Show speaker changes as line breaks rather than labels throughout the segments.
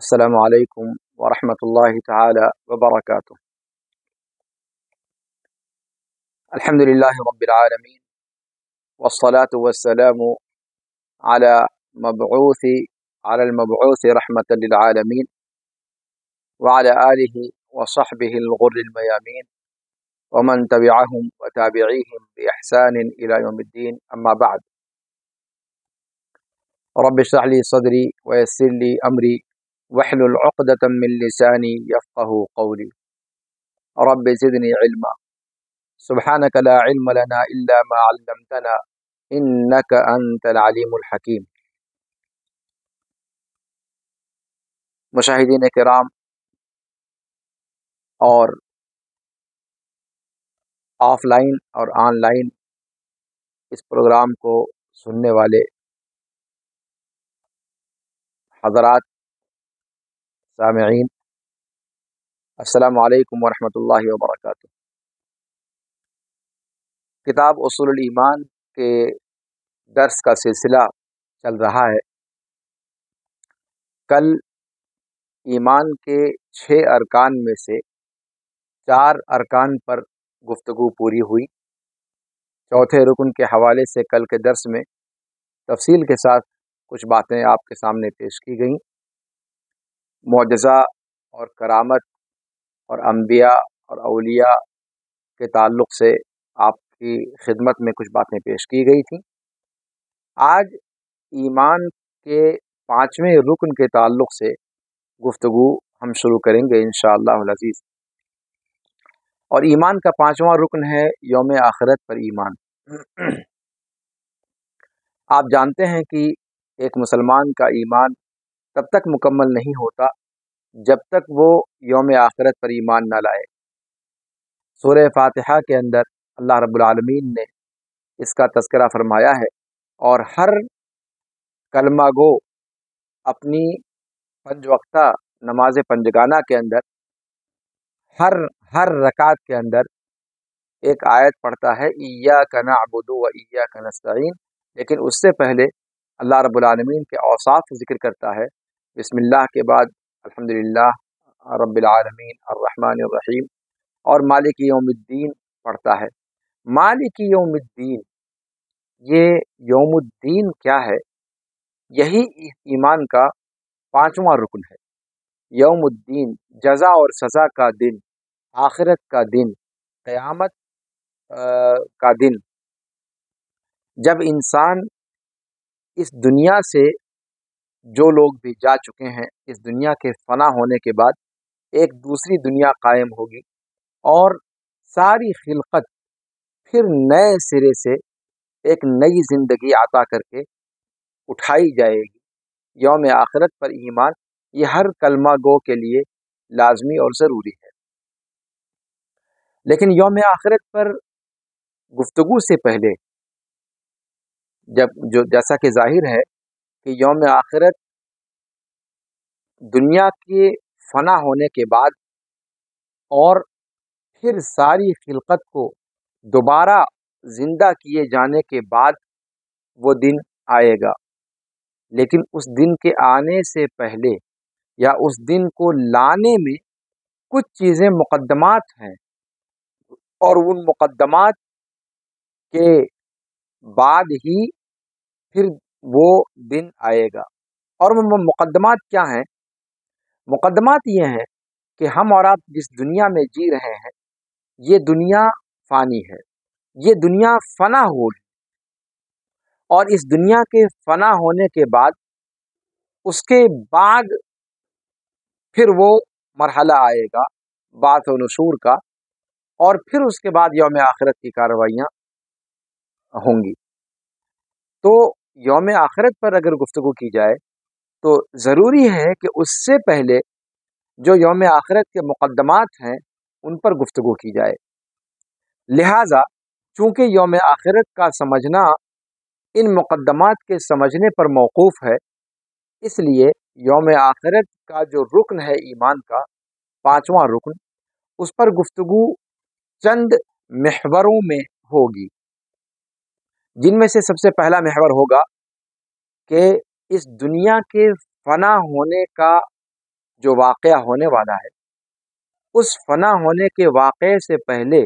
السلام علیکم ورحمۃ اللہ تعالی وبرکاتہ۔ الحمد للہ رب العالمین والصلاة والسلام على مبعوث على المبعوث رحمة للعالمین وعلى آلہ وصحبہ الغر الميامین ومن تبعهم وتابعیہم بإحسان إلى یوم الدین، اما بعد۔ رب اشرح لي صدری ويسر لي أمری واحلل عقدة من لسانی يفقهوا قولی۔ رب زدنی علما، سبحانك لا علم لنا إلا ما علمتنا إنك أنت العلیم الحکیم۔ مشاہدین کرام اور آف لائن اور آن لائن اس پروگرام کو سننے والے حضرات سامعین، السلام علیکم ورحمۃ اللہ وبرکاتہ۔ کتاب اصول الایمان کے درس کا سلسلہ چل رہا ہے۔ کل ایمان کے 6 ارکان میں سے 4 ارکان پر گفتگو پوری ہوئی۔ چوتھے رکن کے حوالے سے کل کے درس میں تفصیل کے ساتھ کچھ باتیں آپ کے سامنے پیش کی گئیں۔ معجزہ اور کرامت اور انبیاء اور اولیاء کے تعلق سے آپ کی خدمت میں کچھ باتیں پیش کی گئی تھیں۔ آج ایمان کے 5ویں رکن کے تعلق سے گفتگو ہم شروع کریں گے انشاءاللہ العزیز۔ اور ایمان کا 5واں رکن ہے یوم آخرت پر ایمان۔ آپ جانتے ہیں کہ ایک مسلمان کا ایمان تب تک مکمل نہیں ہوتا جب تک وہ یوم آخرت پر ایمان نہ لائے۔ سورہ فاتحہ کے اندر اللہ رب العالمین نے اس کا تذکرہ فرمایا ہے، اور ہر کلمہ گو اپنی 5 وقتہ نماز پنجگانہ کے اندر ہر رکعت کے اندر ایک آیت پڑھتا ہے، ایاک نعبد و ایاک نستعین، لیکن اس سے پہلے اللہ رب العالمین کے اوصاف ذکر کرتا ہے۔ بسم اللہ کے بعد الحمدللہ رب العالمین الرحمن الرحیم، اور مالک یوم الدین پڑھتا ہے۔ مالک یوم الدین، یہ یوم الدین کیا ہے؟ یہی ایمان کا 5واں رکن ہے۔ یوم الدین، جزا اور سزا کا دن، آخرت کا دن، قیامت کا دن، جب انسان اس دنیا سے، جو لوگ بھی جا چکے ہیں، اس دنیا کے فنا ہونے کے بعد ایک دوسری دنیا قائم ہوگی، اور ساری خلقت پھر نئے سرے سے ایک نئی زندگی عطا کر کے اٹھائی جائے گی۔ یوم آخرت پر ایمان یہ ہر کلمہ گو کے لیے لازمی اور ضروری ہے۔ لیکن یوم آخرت پر گفتگو سے پہلے جیسا کہ ظاہر ہے کہ یوم آخرت دنیا کے فنا ہونے کے بعد اور پھر ساری خلقت کو دوبارہ زندہ کیے جانے کے بعد وہ دن آئے گا، لیکن اس دن کے آنے سے پہلے یا اس دن کو لانے میں کچھ چیزیں مقدمات ہیں، اور ان مقدمات کے بعد ہی پھر وہ دن آئے گا۔ اور وہ مقدمات کیا ہیں؟ مقدمات یہ ہیں کہ ہم اور آپ جس دنیا میں جی رہے ہیں، یہ دنیا فانی ہے، یہ دنیا فنا ہوگی، اور اس دنیا کے فنا ہونے کے بعد اس کے بعد پھر وہ مرحلہ آئے گا بعث و نشور کا، اور پھر اس کے بعد یوم آخرت کی کارروائیاں ہوں گی۔ تو یوم آخرت پر اگر گفتگو کی جائے تو ضروری ہے کہ اس سے پہلے جو یوم آخرت کے مقدمات ہیں ان پر گفتگو کی جائے۔ لہٰذا چونکہ یوم آخرت کا سمجھنا ان مقدمات کے سمجھنے پر موقوف ہے، اس لیے یوم آخرت کا جو رکن ہے ایمان کا 5واں رکن، اس پر گفتگو چند محوروں میں ہوگی، جن میں سے سب سے پہلا محور ہوگا کہ اس دنیا کے فنا ہونے کا جو واقعہ ہونے والا ہے، اس فنا ہونے کے واقعے سے پہلے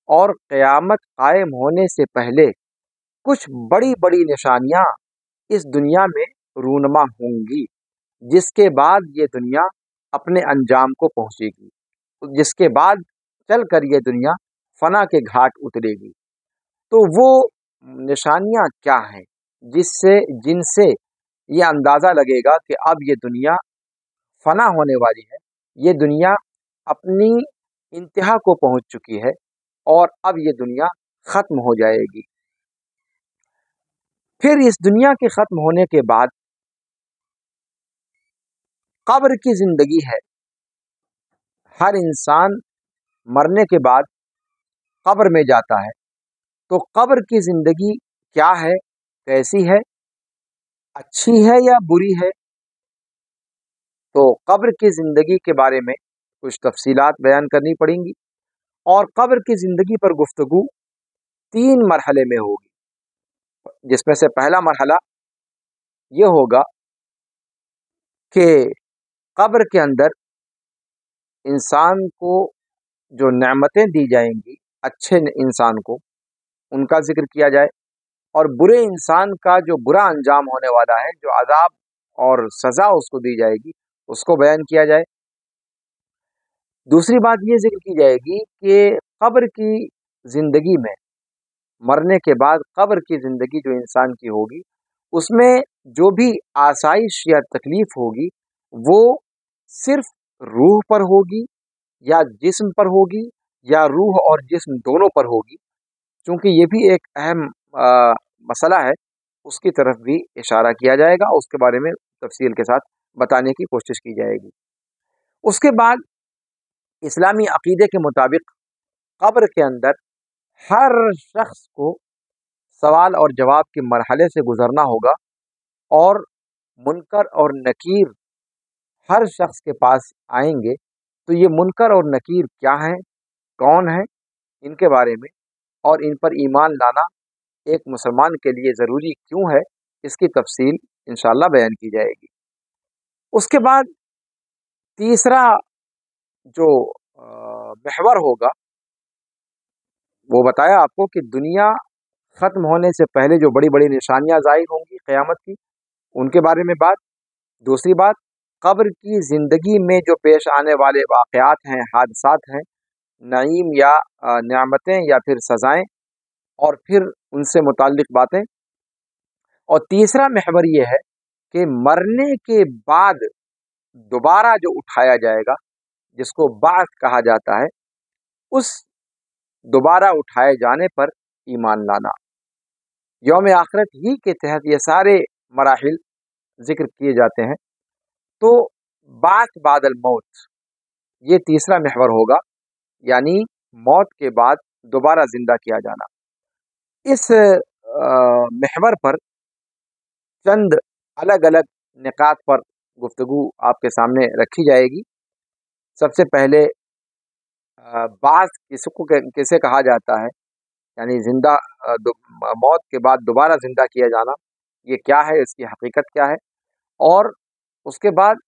اور قیامت قائم ہونے سے پہلے کچھ بڑی بڑی نشانیاں اس دنیا میں رونما ہوں گی، جس کے بعد یہ دنیا اپنے انجام کو پہنچے گی، جس کے بعد چل کر یہ دنیا فنا کے گھاٹ اترے گی۔ تو وہ نشانیاں کیا ہیں جن سے یہ اندازہ لگے گا کہ اب یہ دنیا فنا ہونے والی ہے، یہ دنیا اپنی انتہا کو پہنچ چکی ہے اور اب یہ دنیا ختم ہو جائے گی۔ پھر اس دنیا کے ختم ہونے کے بعد قبر کی زندگی ہے۔ ہر انسان مرنے کے بعد قبر میں جاتا ہے، تو قبر کی زندگی کیا ہے، کیسی ہے، اچھی ہے یا بری ہے؟ تو قبر کی زندگی کے بارے میں کچھ تفصیلات بیان کرنی پڑیں گی، اور قبر کی زندگی پر گفتگو 3 مرحلے میں ہوگی، جس میں سے پہلا مرحلہ یہ ہوگا کہ قبر کے اندر انسان کو جو نعمتیں دی جائیں گی، اچھے انسان کو ان کا ذکر کیا جائے، اور برے انسان کا جو برا انجام ہونے والا ہے، جو عذاب اور سزا اس کو دی جائے گی، اس کو بیان کیا جائے۔ دوسری بات یہ ذکر کی جائے گی کہ قبر کی زندگی میں، مرنے کے بعد قبر کی زندگی جو انسان کی ہوگی، اس میں جو بھی آسائش یا تکلیف ہوگی وہ صرف روح پر ہوگی یا جسم پر ہوگی یا روح اور جسم دونوں پر ہوگی، چونکہ یہ بھی ایک اہم مسئلہ ہے، اس کی طرف بھی اشارہ کیا جائے گا، اس کے بارے میں تفصیل کے ساتھ بتانے کی کوشش کی جائے گی۔ اس کے بعد اسلامی عقیدے کے مطابق قبر کے اندر ہر شخص کو سوال اور جواب کے مرحلے سے گزرنا ہوگا، اور منکر اور نکیر ہر شخص کے پاس آئیں گے۔ تو یہ منکر اور نکیر کیا ہیں، کون ہیں، ان کے بارے میں اور ان پر ایمان لانا ایک مسلمان کے لیے ضروری کیوں ہے، اس کی تفصیل انشاءاللہ بیان کی جائے گی۔ اس کے بعد تیسرا جو محور ہوگا، وہ بتایا آپ کو کہ دنیا ختم ہونے سے پہلے جو بڑی بڑی نشانیاں ظاہر ہوں گی قیامت کی، ان کے بارے میں بات۔ دوسری بات، قبر کی زندگی میں جو پیش آنے والے واقعات ہیں، حادثات ہیں، نعیم یا نعمتیں یا پھر سزائیں، اور پھر ان سے متعلق باتیں۔ اور تیسرا محور یہ ہے کہ مرنے کے بعد دوبارہ جو اٹھایا جائے گا، جس کو بعث کہا جاتا ہے، اس دوبارہ اٹھائے جانے پر ایمان لانا۔ یوم آخرت ہی کے تحت یہ سارے مراحل ذکر کیے جاتے ہیں۔ تو بعث بعد الموت، یہ تیسرا محور ہوگا، یعنی موت کے بعد دوبارہ زندہ کیا جانا۔ اس محور پر چند الگ الگ نکات پر گفتگو آپ کے سامنے رکھی جائے گی۔ سب سے پہلے بعث کسے کہا جاتا ہے، یعنی زندہ موت کے بعد دوبارہ زندہ کیا جانا، یہ کیا ہے، اس کی حقیقت کیا ہے، اور اس کے بعد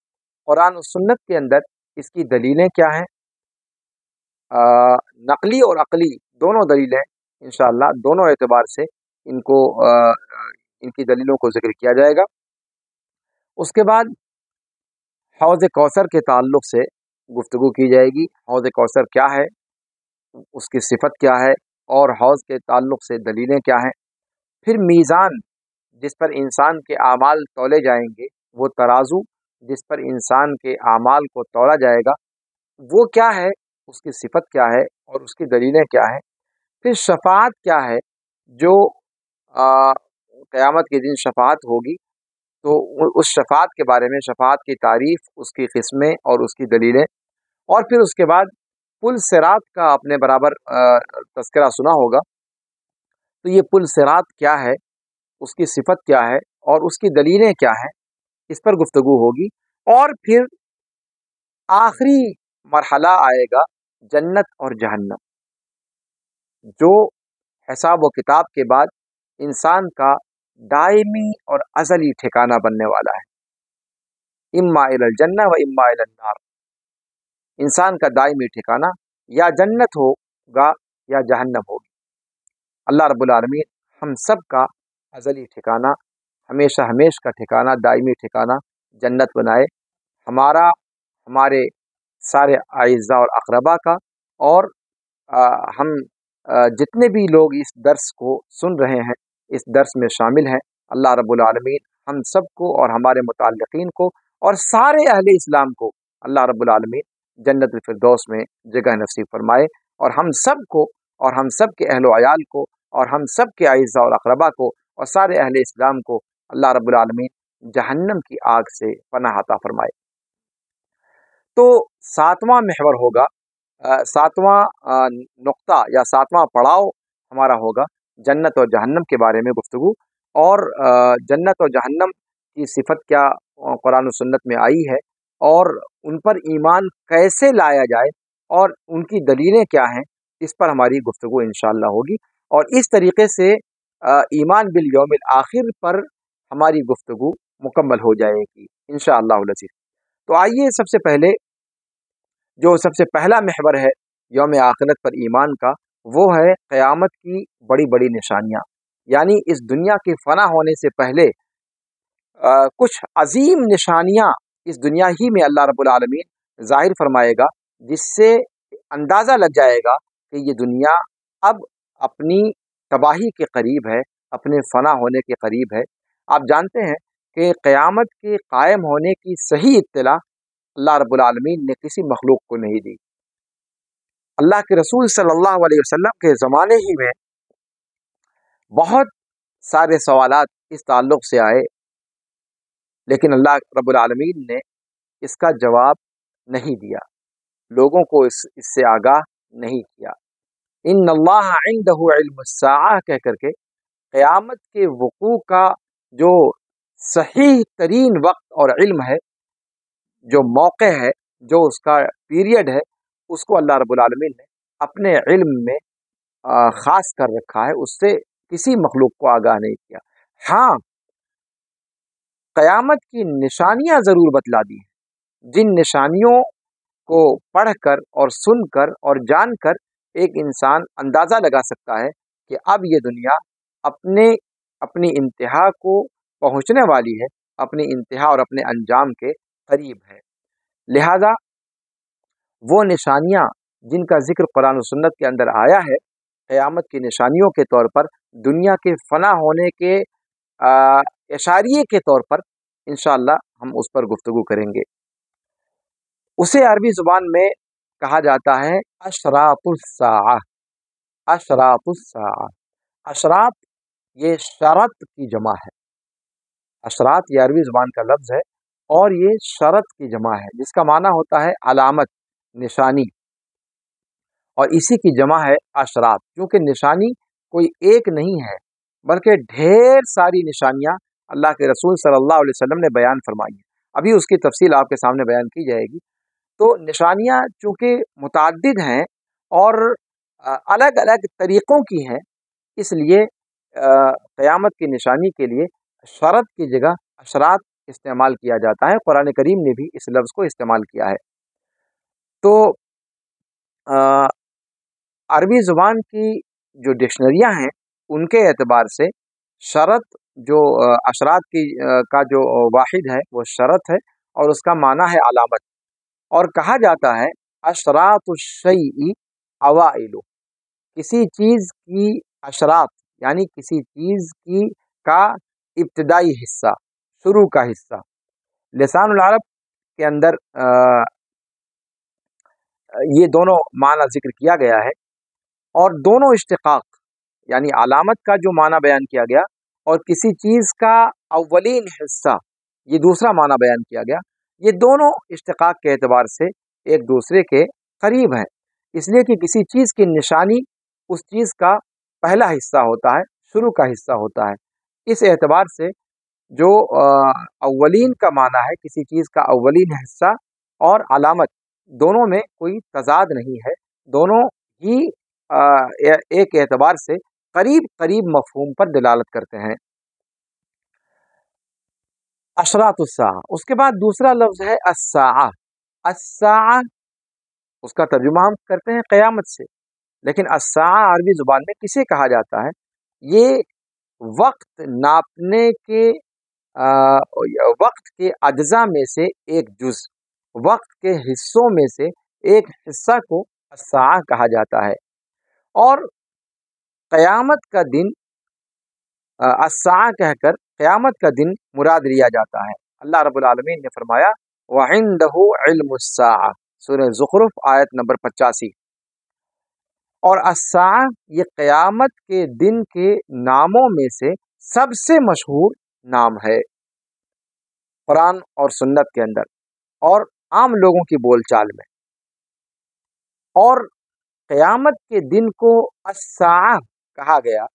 قرآن و سنت کے اندر اس کی دلیلیں کیا ہیں، نقلی اور عقلی دونوں دلیلیں انشاءاللہ دونوں اعتبار سے ان کی دلیلوں کو ذکر کیا جائے گا۔ اس کے بعد حوض کوثر کے تعلق سے گفتگو کی جائے گی، حوض کوثر کیا ہے، اس کی صفت کیا ہے، اور حوض کے تعلق سے دلیلیں کیا ہیں۔ پھر میزان، جس پر انسان کے اعمال تولے جائیں گے، وہ ترازو جس پر انسان کے اعمال کو تولا جائے گا، وہ کیا ہے، اس کی صفت کیا ہے اور اس کی دلیلیں کیا ہیں۔ پھر شفاعت کیا ہے، جو قیامت کے دن شفاعت ہوگی، تو اس شفاعت کے بارے میں، شفاعت کی تعریف، اس کی قسمیں اور اس کی دلیلیں۔ اور پھر اس کے بعد پل صراط کا اپنے برابر تذکرہ سنا ہوگا، تو یہ پل صراط کیا ہے، اس کی صفت کیا ہے اور اس کی دلیلیں کیا ہیں، اس پر گفتگو ہوگی۔ اور پھر آخری مرحلہ آئے گا جنت اور جہنم، جو حساب و کتاب کے بعد انسان کا دائمی اور ازلی ٹھکانہ بننے والا ہے۔ इम्मा इलल जन्नह व इम्मा इलन नार। इंसान का दायमी ठिकाना या जन्नत होगा या जहन्नम होगी। अल्लाह रब्बुल आलमीन हम सब का अज़ली ठिकाना, हमेशा हमेश का ठिकाना, दायमी ठिकाना जन्नत बनाए। हमारा, हमारे सारे आइज़ा और अक़रबा का, और हम जितने भी लोग इस दर्स को सुन रहे हैं, इस दर्स में शामिल हैं, अल्लाह रब्बुल आलमीन हम सब को और हमारे मुताल्लिक़ीन को और सारे अहले इस्लाम को अल्लाह रब्बुल आलमीन जन्नतुल फिरदौस में जगह नसीब फरमाए, और हम सब को और हम सब के अहलो अयाल को और हम सब के आइज़ा और अक़रबा को और सारे अहले इस्लाम को अल्लाह रब्बुल आलमीन जहन्नम की आग से पनाह अता फरमाए। तो सातवां महवर होगा, सातवां नुक्ता या सातवां पड़ाव हमारा होगा जन्नत और जहन्नम के बारे में गुफ्तगू, और जन्नत और जहन्नम की सिफत क्या कुरान और सुन्नत में आई है, और उन पर ईमान कैसे लाया जाए और उनकी दलीलें क्या हैं, इस पर हमारी गुफ्तगू इंशाअल्लाह होगी। और इस तरीके से ईमान बिल यौमिल आखिर पर हमारी गुफ्तगू मुकम्मल हो जाएगी इंशाअल्लाह अज़ीज़। तो आइए सबसे पहले जो सबसे पहला महवर है यौम आखिरत पर ईमान का, वो है क़यामत की बड़ी बड़ी निशानियाँ। यानी इस दुनिया के फ़ना होने से पहले कुछ अजीम निशानियाँ इस दुनिया ही में अल्लाह रब्बुल आलमीन ज़ाहिर फरमाएगा, जिससे अंदाज़ा लग जाएगा कि ये दुनिया अब अपनी तबाही के करीब है, अपने फ़ना होने के करीब है। आप जानते हैं कि क़यामत के कायम होने की सही इत्तला अल्लाह रब्बुल आलमीन ने किसी मखलूक को नहीं दी। अल्लाह के रसूल सल्लल्लाहु अलैहि वसल्लम के ज़माने ही में बहुत सारे सवालात इस ताल्लुक़ से आए, लेकिन अल्लाह रब्बुल आलमीन ने इसका जवाब नहीं दिया, लोगों को इससे आगाह नहीं किया। इन्नल्लाह इंदहु इल्मुस्साअह कह करके क़यामत के वक़ू का जो सही तरीन वक्त और इल्म है, जो मौक़े है, जो उसका पीरियड है, उसको अल्लाह रब्बुल आलमीन ने अपने इल्म में ख़ास कर रखा है, उससे किसी मखलूक को आगाह नहीं किया। हाँ, क़यामत की निशानियाँ ज़रूर बतला दी हैं, जिन निशानियों को पढ़कर और सुनकर और जानकर एक इंसान अंदाज़ा लगा सकता है कि अब ये दुनिया अपनी इंतहा को पहुँचने वाली है, अपनी इंतहा और अपने अंजाम के करीब है। लिहाजा वो निशानियाँ जिनका ज़िक्र कुरान और सुन्नत के अंदर आया है, क़यामत की निशानियों के तौर पर, दुनिया के फ़ना होने के इशारिये के तौर पर, इंशाअल्लाह हम उस पर गुफ्तगू करेंगे। उसे अरबी ज़ुबान में कहा जाता है अशरातुस्साअह। अशरातुस्साअह, अशरात ये शरत की जमा है। अशरात ये अरबी ज़ुबान का लफ्ज़ है और ये शरत की जमा है, जिसका माना होता है अलामत, निशानी, और इसी की जमा है अशरात। क्योंकि निशानी कोई एक नहीं है, बल्कि ढेर सारी निशानियाँ अल्लाह के रसूल सल्लल्लाहु अलैहि वसल्लम ने बयान फरमाई हैं। अभी उसकी तफसील आपके सामने बयान की जाएगी। तो निशानियाँ चूँकि मुतअद्दिद हैं और अलग अलग तरीक़ों की हैं, इसलिए क़यामत की निशानी के लिए शरत की जगह अशरात इस्तेमाल किया जाता है। कुरान करीम ने भी इस लफ्ज़ को इस्तेमाल किया है। तो अरबी ज़ुबान की जो डिक्शनरियाँ हैं, उनके एतबार से शरत जो अशरात की का जो वाहिद है वो शरत है, और उसका माना है अलामत। और कहा जाता है अशरातुश्शैइ अवाइलु, किसी चीज़ की अशरात यानी किसी चीज़ की का इब्तिदाई हिस्सा, शुरू का हिस्सा। लिसानुल अरब के अंदर ये दोनों माना ज़िक्र किया गया है, और दोनों इश्तिक़ाक़ यानी अलामत का जो माना बयान किया गया और किसी चीज़ का अव्वलीन हिस्सा, ये दूसरा माना बयान किया गया। ये दोनों इश्तिक़ाक़ के एतबार से एक दूसरे के करीब हैं, इसलिए कि किसी चीज़ की निशानी उस चीज़ का पहला हिस्सा होता है, शुरू का हिस्सा होता है। इस एतबार से जो अव्वलीन का माना है, किसी चीज़ का अव्वलीन हिस्सा और अलामत, दोनों में कोई तज़ाद नहीं है, दोनों ही एक एतबार से करीब करीब मफ़हूम पर दिलालत करते हैं। अशरात अस्साअ। उसके बाद दूसरा लफ्ज है अस्साअ। अस्साअ उसका तर्जुमा हम करते हैं क़यामत से, लेकिन अस्साअ अरबी जुबान में किसे कहा जाता है? ये वक्त नापने के वक्त के अज्जा में से एक जुज, वक्त के हिस्सों में से एक हिस्सा को अस्साअ कहा जाता है। और क़यामत का दिन अस्साअ कहकर क़यामत का दिन मुराद लिया जाता है। अल्लाह रब्बुल आलमीन ने फरमाया व इंदहु इल्मुस्साअ, सूरह ज़ुख़रुफ़ आयत नंबर 85। और अस्साअ ये क़यामत के दिन के नामों में से सबसे मशहूर नाम है कुरान और सुन्नत के अंदर और आम लोगों की बोलचाल में। और क़यामत के दिन को अस्साअ कहा गया।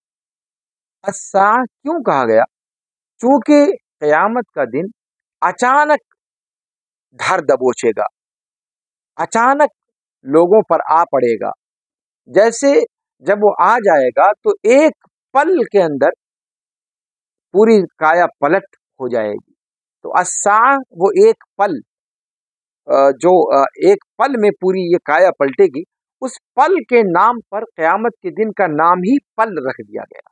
अस्साअ क्यों कहा गया? चूंकि क़यामत का दिन अचानक धर दबोचेगा, अचानक लोगों पर आ पड़ेगा। जैसे जब वो आ जाएगा तो एक पल के अंदर पूरी काया पलट हो जाएगी। तो अस्साअ वो एक पल, जो एक पल में पूरी ये काया पलटेगी, उस पल के नाम पर क़यामत के दिन का नाम ही पल रख दिया गया,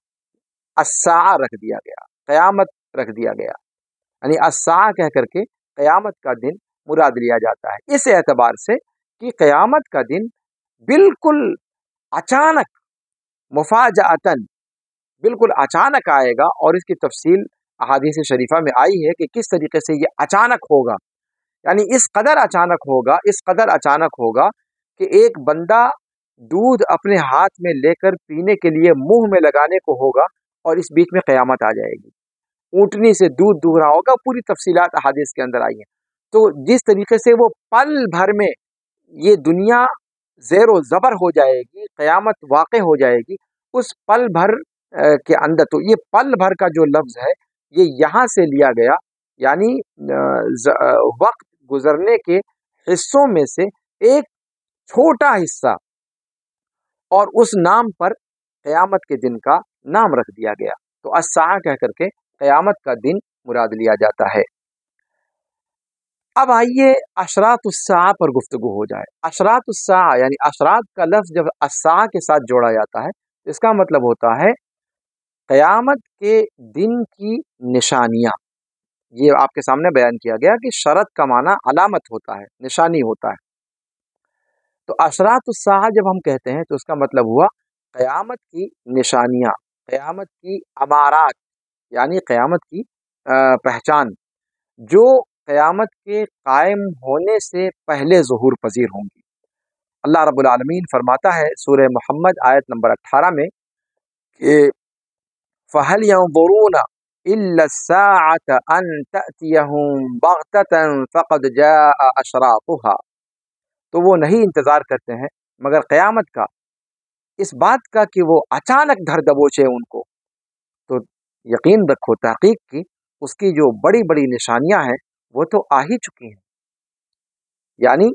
अस्साअ रख दिया गया, क़यामत रख दिया गया। यानी अस्साअ कह करके क़यामत का दिन मुराद लिया जाता है, इस एतबार से कि क़यामत का दिन बिल्कुल अचानक, मुफाजअतन, बिल्कुल अचानक आएगा। और इसकी तफसील अहादीस शरीफा में आई है कि किस तरीके से ये अचानक होगा। यानी इस कदर अचानक होगा, इस कदर अचानक होगा कि एक बंदा दूध अपने हाथ में लेकर पीने के लिए मुंह में लगाने को होगा और इस बीच में क़यामत आ जाएगी। ऊँटनी से दूध दूह रहा होगा, पूरी तफसीलात अहादीस के अंदर आई हैं। तो जिस तरीके से वो पल भर में ये दुनिया ज़ेरो ज़बर हो जाएगी, क़यामत वाक़े हो जाएगी, उस पल भर के अंदर, तो ये पल भर का जो लफ्ज़ है ये यहाँ से लिया गया। यानी वक्त गुजरने के हिस्सों में से एक छोटा हिस्सा, और उस नाम पर क़यामत के दिन का नाम रख दिया गया। तो अस्साअ कह करके क़यामत का दिन मुराद लिया जाता है। अब आइए अशरातुस्साअ पर गुफ्तगू हो जाए। अशरातुस्साअ यानी अशरात का लफ्ज़ जब अस्साअ के साथ जोड़ा जाता है, इसका मतलब होता है क़यामत के दिन की निशानियाँ। ये आपके सामने बयान किया गया कि शरत का माना अलामत होता है, निशानी होता है। तो अशरातुस्साअ जब हम कहते हैं तो उसका मतलब हुआ क़यामत की निशानियाँ, क़यामत की अमारात, यानी क़यामत की पहचान, जो क़यामत के कायम होने से पहले ज़ुहूर पज़ीर होंगी। अल्लाह रब्बुल आलमीन फरमाता है सूरह मुहम्मद आयत नंबर 18 में कि फ़हल यंज़ुरूना इल्ला अस्साअत अन तअतियहुम बग़ततन फ़क़द जाअ अशरातुहा। तो वो नहीं इंतज़ार करते हैं मगर क़यामत का, इस बात का कि वो अचानक धर दबोचे उनको। तो यकीन रखो तहक़ीक़ की उसकी जो बड़ी बड़ी निशानियाँ हैं वो तो आ ही चुकी हैं। यानी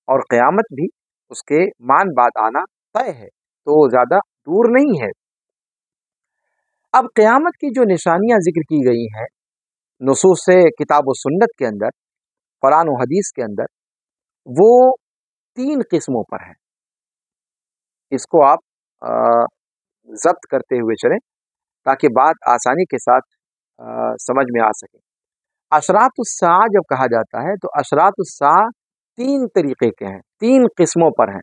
और क़यामत भी उसके मान बाद आना तय है, तो ज़्यादा दूर नहीं है। अब क़यामत की जो निशानियाँ ज़िक्र की गई हैं नुसूस से किताब व सुन्नत के अंदर, कुरान व हदीस के अंदर, वो 3 किस्मों पर है। इसको आप ज़ब्त करते हुए चलें ताकि बात आसानी के साथ समझ में आ सके। अशरातुस्साअ जब कहा जाता है तो अशरातुस्साअ 3 तरीके के हैं, 3 किस्मों पर हैं।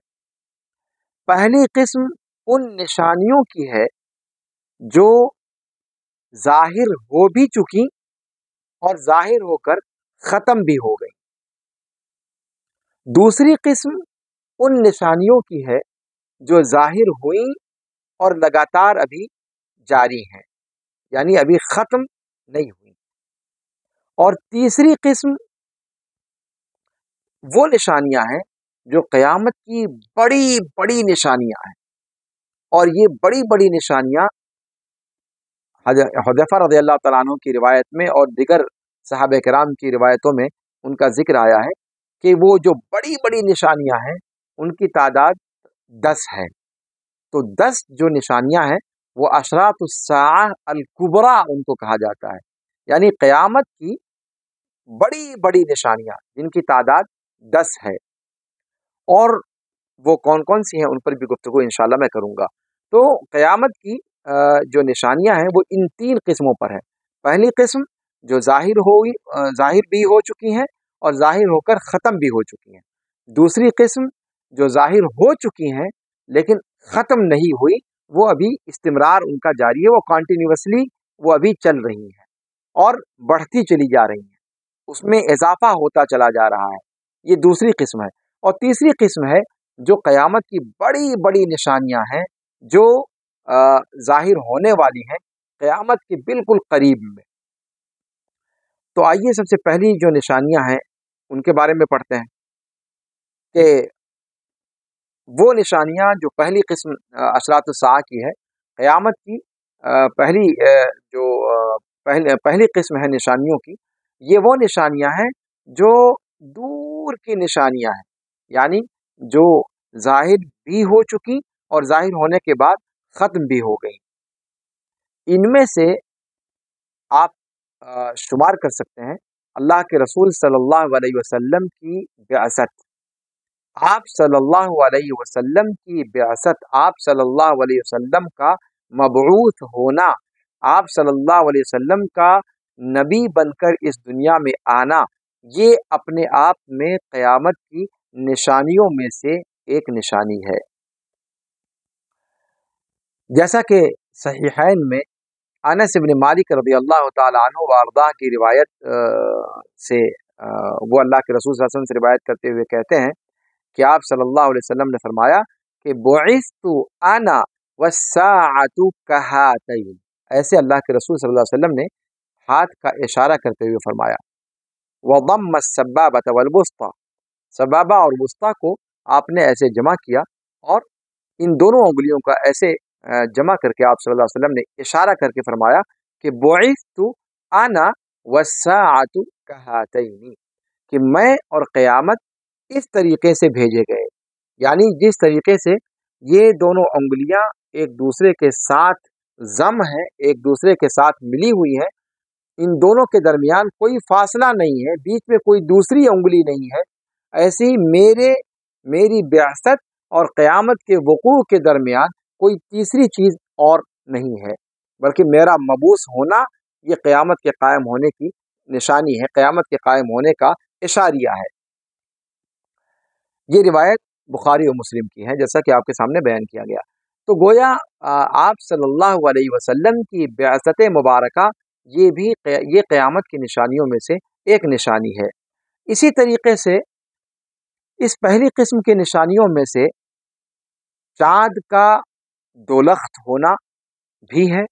पहली किस्म उन निशानियों की है जो ज़ाहिर हो भी चुकी और ज़ाहिर होकर ख़त्म भी हो गई। दूसरी किस्म उन निशानियों की है जो ज़ाहिर हुई और लगातार अभी जारी हैं, यानी अभी ख़त्म नहीं हुई। और तीसरी किस्म वो निशानियां हैं जो क़यामत की बड़ी बड़ी निशानियां हैं। और ये बड़ी बड़ी निशानियां हुज़ैफ़ा रज़ियल्लाहु तआला अन्हु की रिवायत में और दिगर सहाबा किराम की रिवायतों में उनका जिक्र आया है कि वो जो बड़ी बड़ी निशानियां हैं उनकी तादाद 10 है। तो 10 जो निशानियां हैं वो अशरातुस्साअ अल कुबरा उनको कहा जाता है, यानी क़यामत की बड़ी बड़ी निशानियां जिनकी तादाद 10 है, और वो कौन कौन सी हैं उन पर भी गुफ्तगू इंशाल्लाह मैं करूंगा। तो क़यामत की जो निशानियां हैं वो इन 3 किस्मों पर है। पहली किस्म जो ज़ाहिर भी हो चुकी हैं और ज़ाहिर होकर ख़त्म भी हो चुकी हैं। दूसरी किस्म जो ज़ाहिर हो चुकी हैं लेकिन ख़त्म नहीं हुई, वो अभी इस्तिमरार उनका जारी है, वो कॉन्टिन्यूसली वो अभी चल रही हैं और बढ़ती चली जा रही हैं, उसमें इजाफा होता चला जा रहा है। ये दूसरी किस्म है। और तीसरी किस्म है जो क़यामत की बड़ी बड़ी निशानियां हैं जो ज़ाहिर होने वाली हैं क़यामत के बिल्कुल करीब में। तो आइए सबसे पहली जो निशानियां हैं उनके बारे में पढ़ते हैं कि वो निशानियां जो पहली किस्म अशरात-उस-साआ की है, क़यामत की पहली जो पहली किस्म है निशानियों की, ये वो निशानियां हैं जो दूर की निशानियां हैं, यानी जो ज़ाहिर भी हो चुकी और ज़ाहिर होने के बाद ख़त्म भी हो गई। इनमें से आप शुमार कर सकते हैं अल्लाह के रसूल सल्लल्लाहु अलैहि वसल्लम की बिअसत, आप सल्लल्लाहु अलैहि वसल्लम की बिअसत, आप सल्लल्लाहु अलैहि वसल्लम का मबऊथ होना, आप सल्लल्लाहु अलैहि वसल्लम का नबी बनकर इस दुनिया में आना, ये अपने आप में क़यामत की निशानियों में से एक निशानी है। जैसा कि सहीहैन में अनस इब्न मालिक रज़ियल्लाहु ताला अन्हु व अर्ज़ाह की रिवायत से वो अल्लाह के रसूल सल्लल्लाहु अलैहि वसल्लम से रिवायत करते हुए कहते हैं कि आप सल्लल्लाहु अलैहि वसल्लम ने फरमाया कि बुइस्तु अना वस्साअतु कहातैन, ऐसे अल्लाह के रसूल सल्लल्लाहु अलैहि वसल्लम ने हाथ का इशारा करते हुए फरमाया, वदम्म अस्सबाबत वल वुस्ता, सबाबा और वुस्ता को आपने ऐसे जमा किया और इन दोनों उंगलियों का ऐसे जमा करके आप सल्लल्लाहु अलैहि वसल्लम ने इशारा करके फरमाया कि बुइस्तु अना वस्साअतु कहातैन, कि मैं और क़यामत इस तरीके से भेजे गए, यानी जिस तरीके से ये दोनों उंगलियां एक दूसरे के साथ जम है, एक दूसरे के साथ मिली हुई है, इन दोनों के दरमियान कोई फासला नहीं है, बीच में कोई दूसरी उंगली नहीं है, ऐसे ही मेरी बिअसत और क़यामत के वक़ू के दरमियान कोई तीसरी चीज़ और नहीं है, बल्कि मेरा मबूस होना ये क़यामत के कायम होने की निशानी है, क़यामत के कायम होने का इशारिया है। ये रिवायत बुखारी और मुस्लिम की है, जैसा कि आपके सामने बयान किया गया। तो गोया आप सल्लल्लाहु अलैहि वसल्लम की बिअसत मुबारका ये क़यामत की निशानियों में से एक निशानी है। इसी तरीके से इस पहली किस्म की निशानियों में से चाँद का दोलख्त होना भी है,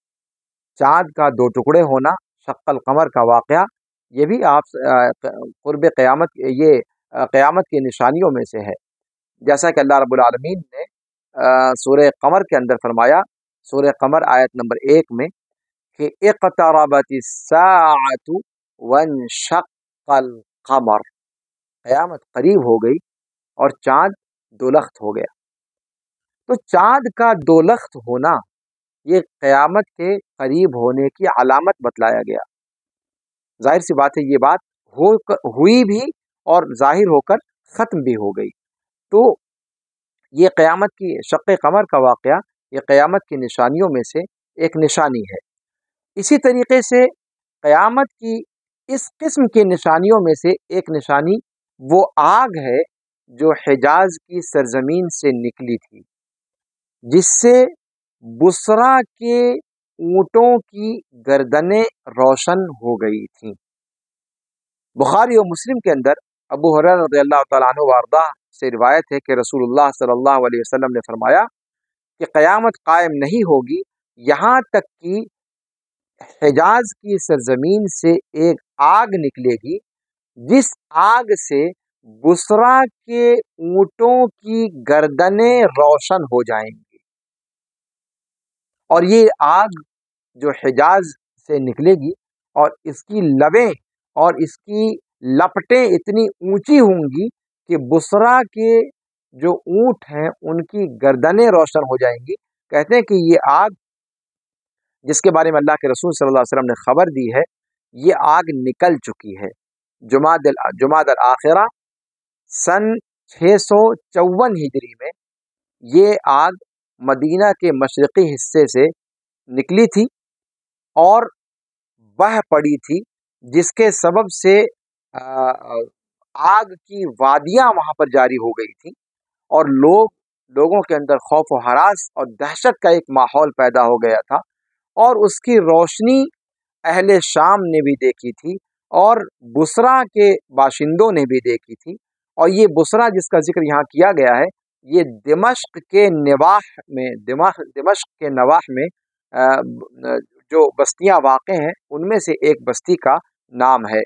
चाँद का दो टुकड़े होना, शक्कल कमर का वाक़या, ये भी आप क़ुर्ब क़यामत ये क़यामत की निशानियों में से है। जैसा कि अल्लाह रब्बुल आलमीन ने सूरह कमर के अंदर फरमाया, सूरह कमर आयत नंबर 1 में कि इक़्तरबतिस्साअतु वंशक़्क़ल क़मर, क़यामत करीब हो गई और चाँद दोलख्त हो गया। तो चाँद का दोलख्त होना ये क़यामत के करीब होने की अलामत बतलाया गया। जाहिर सी बात है ये बात हुई भी और ज़ाहिर होकर ख़त्म भी हो गई। तो ये क़यामत की शक़्क़े कमर का वाक़या ये क़यामत की निशानियों में से एक निशानी है। इसी तरीके से क़यामत की इस किस्म की निशानियों में से एक निशानी वो आग है जो हिजाज की सरजमीन से निकली थी, जिससे बुसरा के ऊँटों की गर्दनें रोशन हो गई थीं। बुखारी और मुस्लिम के अंदर अबू हुरैरा रज़ियल्लाहु तआला अन्हु व अर्ज़ाह से रिवायत है कि रसूलुल्लाह सल्लल्लाहु अलैहि वसल्लम ने फरमाया कि क़यामत कायम नहीं होगी यहाँ तक कि हिजाज की सरजमीन से एक आग निकलेगी, जिस आग से बुसरा के ऊँटों की गर्दनें रोशन हो जाएंगी। और ये आग जो हिजाज से निकलेगी और इसकी लबें और इसकी लपटें इतनी ऊंची होंगी कि बुसरा के जो ऊँट हैं उनकी गर्दनें रोशन हो जाएंगी। कहते हैं कि ये आग जिसके बारे में अल्लाह के रसूल सल्लल्लाहु अलैहि वसल्लम ने खबर दी है, ये आग निकल चुकी है। جمادی الآخرہ سن 654 ہجری میں یہ آگ مدینہ کے مشرقی حصے سے نکلی تھی اور بہہ پڑی تھی، جس کے سبب سے آگ کی وادیاں وہاں پر جاری ہو گئی تھی اور لوگوں کے اندر خوف و ہراس اور دہشت کا ایک ماحول پیدا ہو گیا تھا، اور اس کی روشنی اہل شام نے بھی دیکھی تھی اور بصرہ کے باشندوں نے بھی دیکھی تھی۔ اور یہ بصرہ جس کا ذکر یہاں کیا گیا ہے، یہ دمشق کے نواح میں جو بستیاں واقع ہیں ان میں سے ایک بستی کا نام ہے۔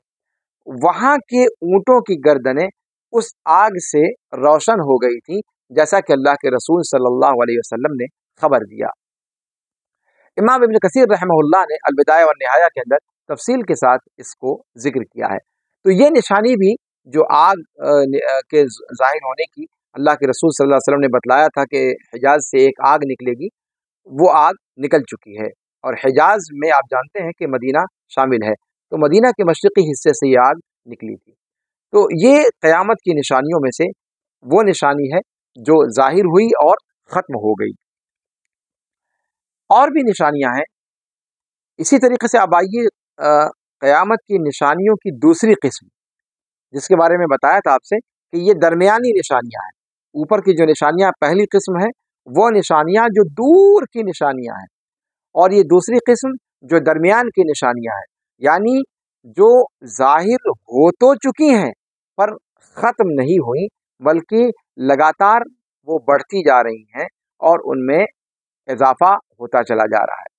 وہاں کے اونٹوں کی گردنیں اس آگ سے روشن ہو گئی تھی، جیسا کہ اللہ کے رسول صلی اللہ علیہ وسلم نے خبر دیا۔ امام ابن کثیر رحمہ اللہ نے البدایہ والنہایہ کے اندر تفصیل کے ساتھ اس کو ذکر کیا ہے۔ تو یہ نشانی بھی جو آگ کے ظاہر ہونے کی اللہ کے رسول صلی اللہ علیہ وسلم نے بتلایا تھا کہ حجاز سے ایک آگ نکلے گی، وہ آگ نکل چکی ہے، اور حجاز میں آپ جانتے ہیں کہ مدینہ شامل ہے، تو مدینہ کے مشرقی حصے سے یہ آگ نکلی تھی۔ تو یہ قیامت کی نشانیوں میں سے وہ نشانی ہے جو ظاہر ہوئی اور ختم ہو گئی۔ اور بھی نشانیاں ہیں اسی طریقے سے۔ اب آئیے قیامت کی نشانیوں کی دوسری قسم، جس کے بارے میں بتایا تھا آپ سے کہ یہ درمیانی نشانیاں ہیں۔ اوپر کی جو نشانیاں پہلی قسم ہے وہ نشانیاں جو دور کی نشانیاں ہیں، اور یہ دوسری قسم جو درمیان کی نشانیاں ہیں، یعنی جو ظاہر ہو تو چکی ہیں پر ختم نہیں ہوئی، بلکہ لگاتار وہ بڑھتی جا رہی ہیں اور ان میں اضافہ ہوتا چلا جا رہا ہے۔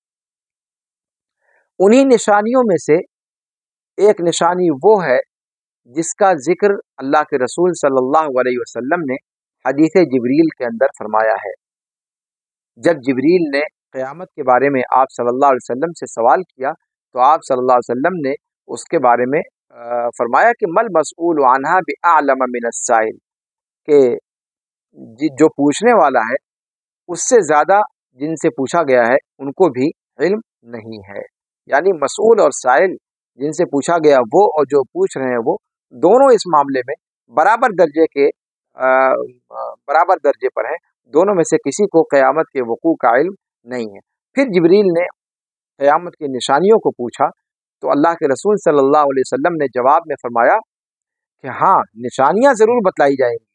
انہی نشانیوں میں سے ایک نشانی وہ ہے جس کا ذکر اللہ کے رسول صلی اللہ علیہ وسلم نے حدیث جبریل کے اندر فرمایا ہے۔ جب جبریل نے قیامت کے بارے میں آپ صلی اللہ علیہ وسلم سے سوال کیا تو آپ صلی اللہ علیہ وسلم نے اس کے بارے میں فرمایا کہ مل مسئول عنہا بأعلم من السائل، کہ جو پوچھنے والا ہے اس سے زیادہ جن سے پوچھا گیا ہے ان کو بھی علم نہیں ہے۔ یعنی مسئول اور سائل، جن سے پوچھا گیا وہ اور جو پوچھ رہے ہیں وہ، دونوں اس معاملے میں برابر درجے پر ہیں، دونوں میں سے کسی کو قیامت کے وقوع کا علم نہیں ہے۔ پھر جبریل نے قیامت کی نشانیوں کو پوچھا تو اللہ کے رسول صلی اللہ علیہ وسلم نے جواب میں فرمایا کہ ہاں، نشانیاں ضرور بتلائی جائیں گی۔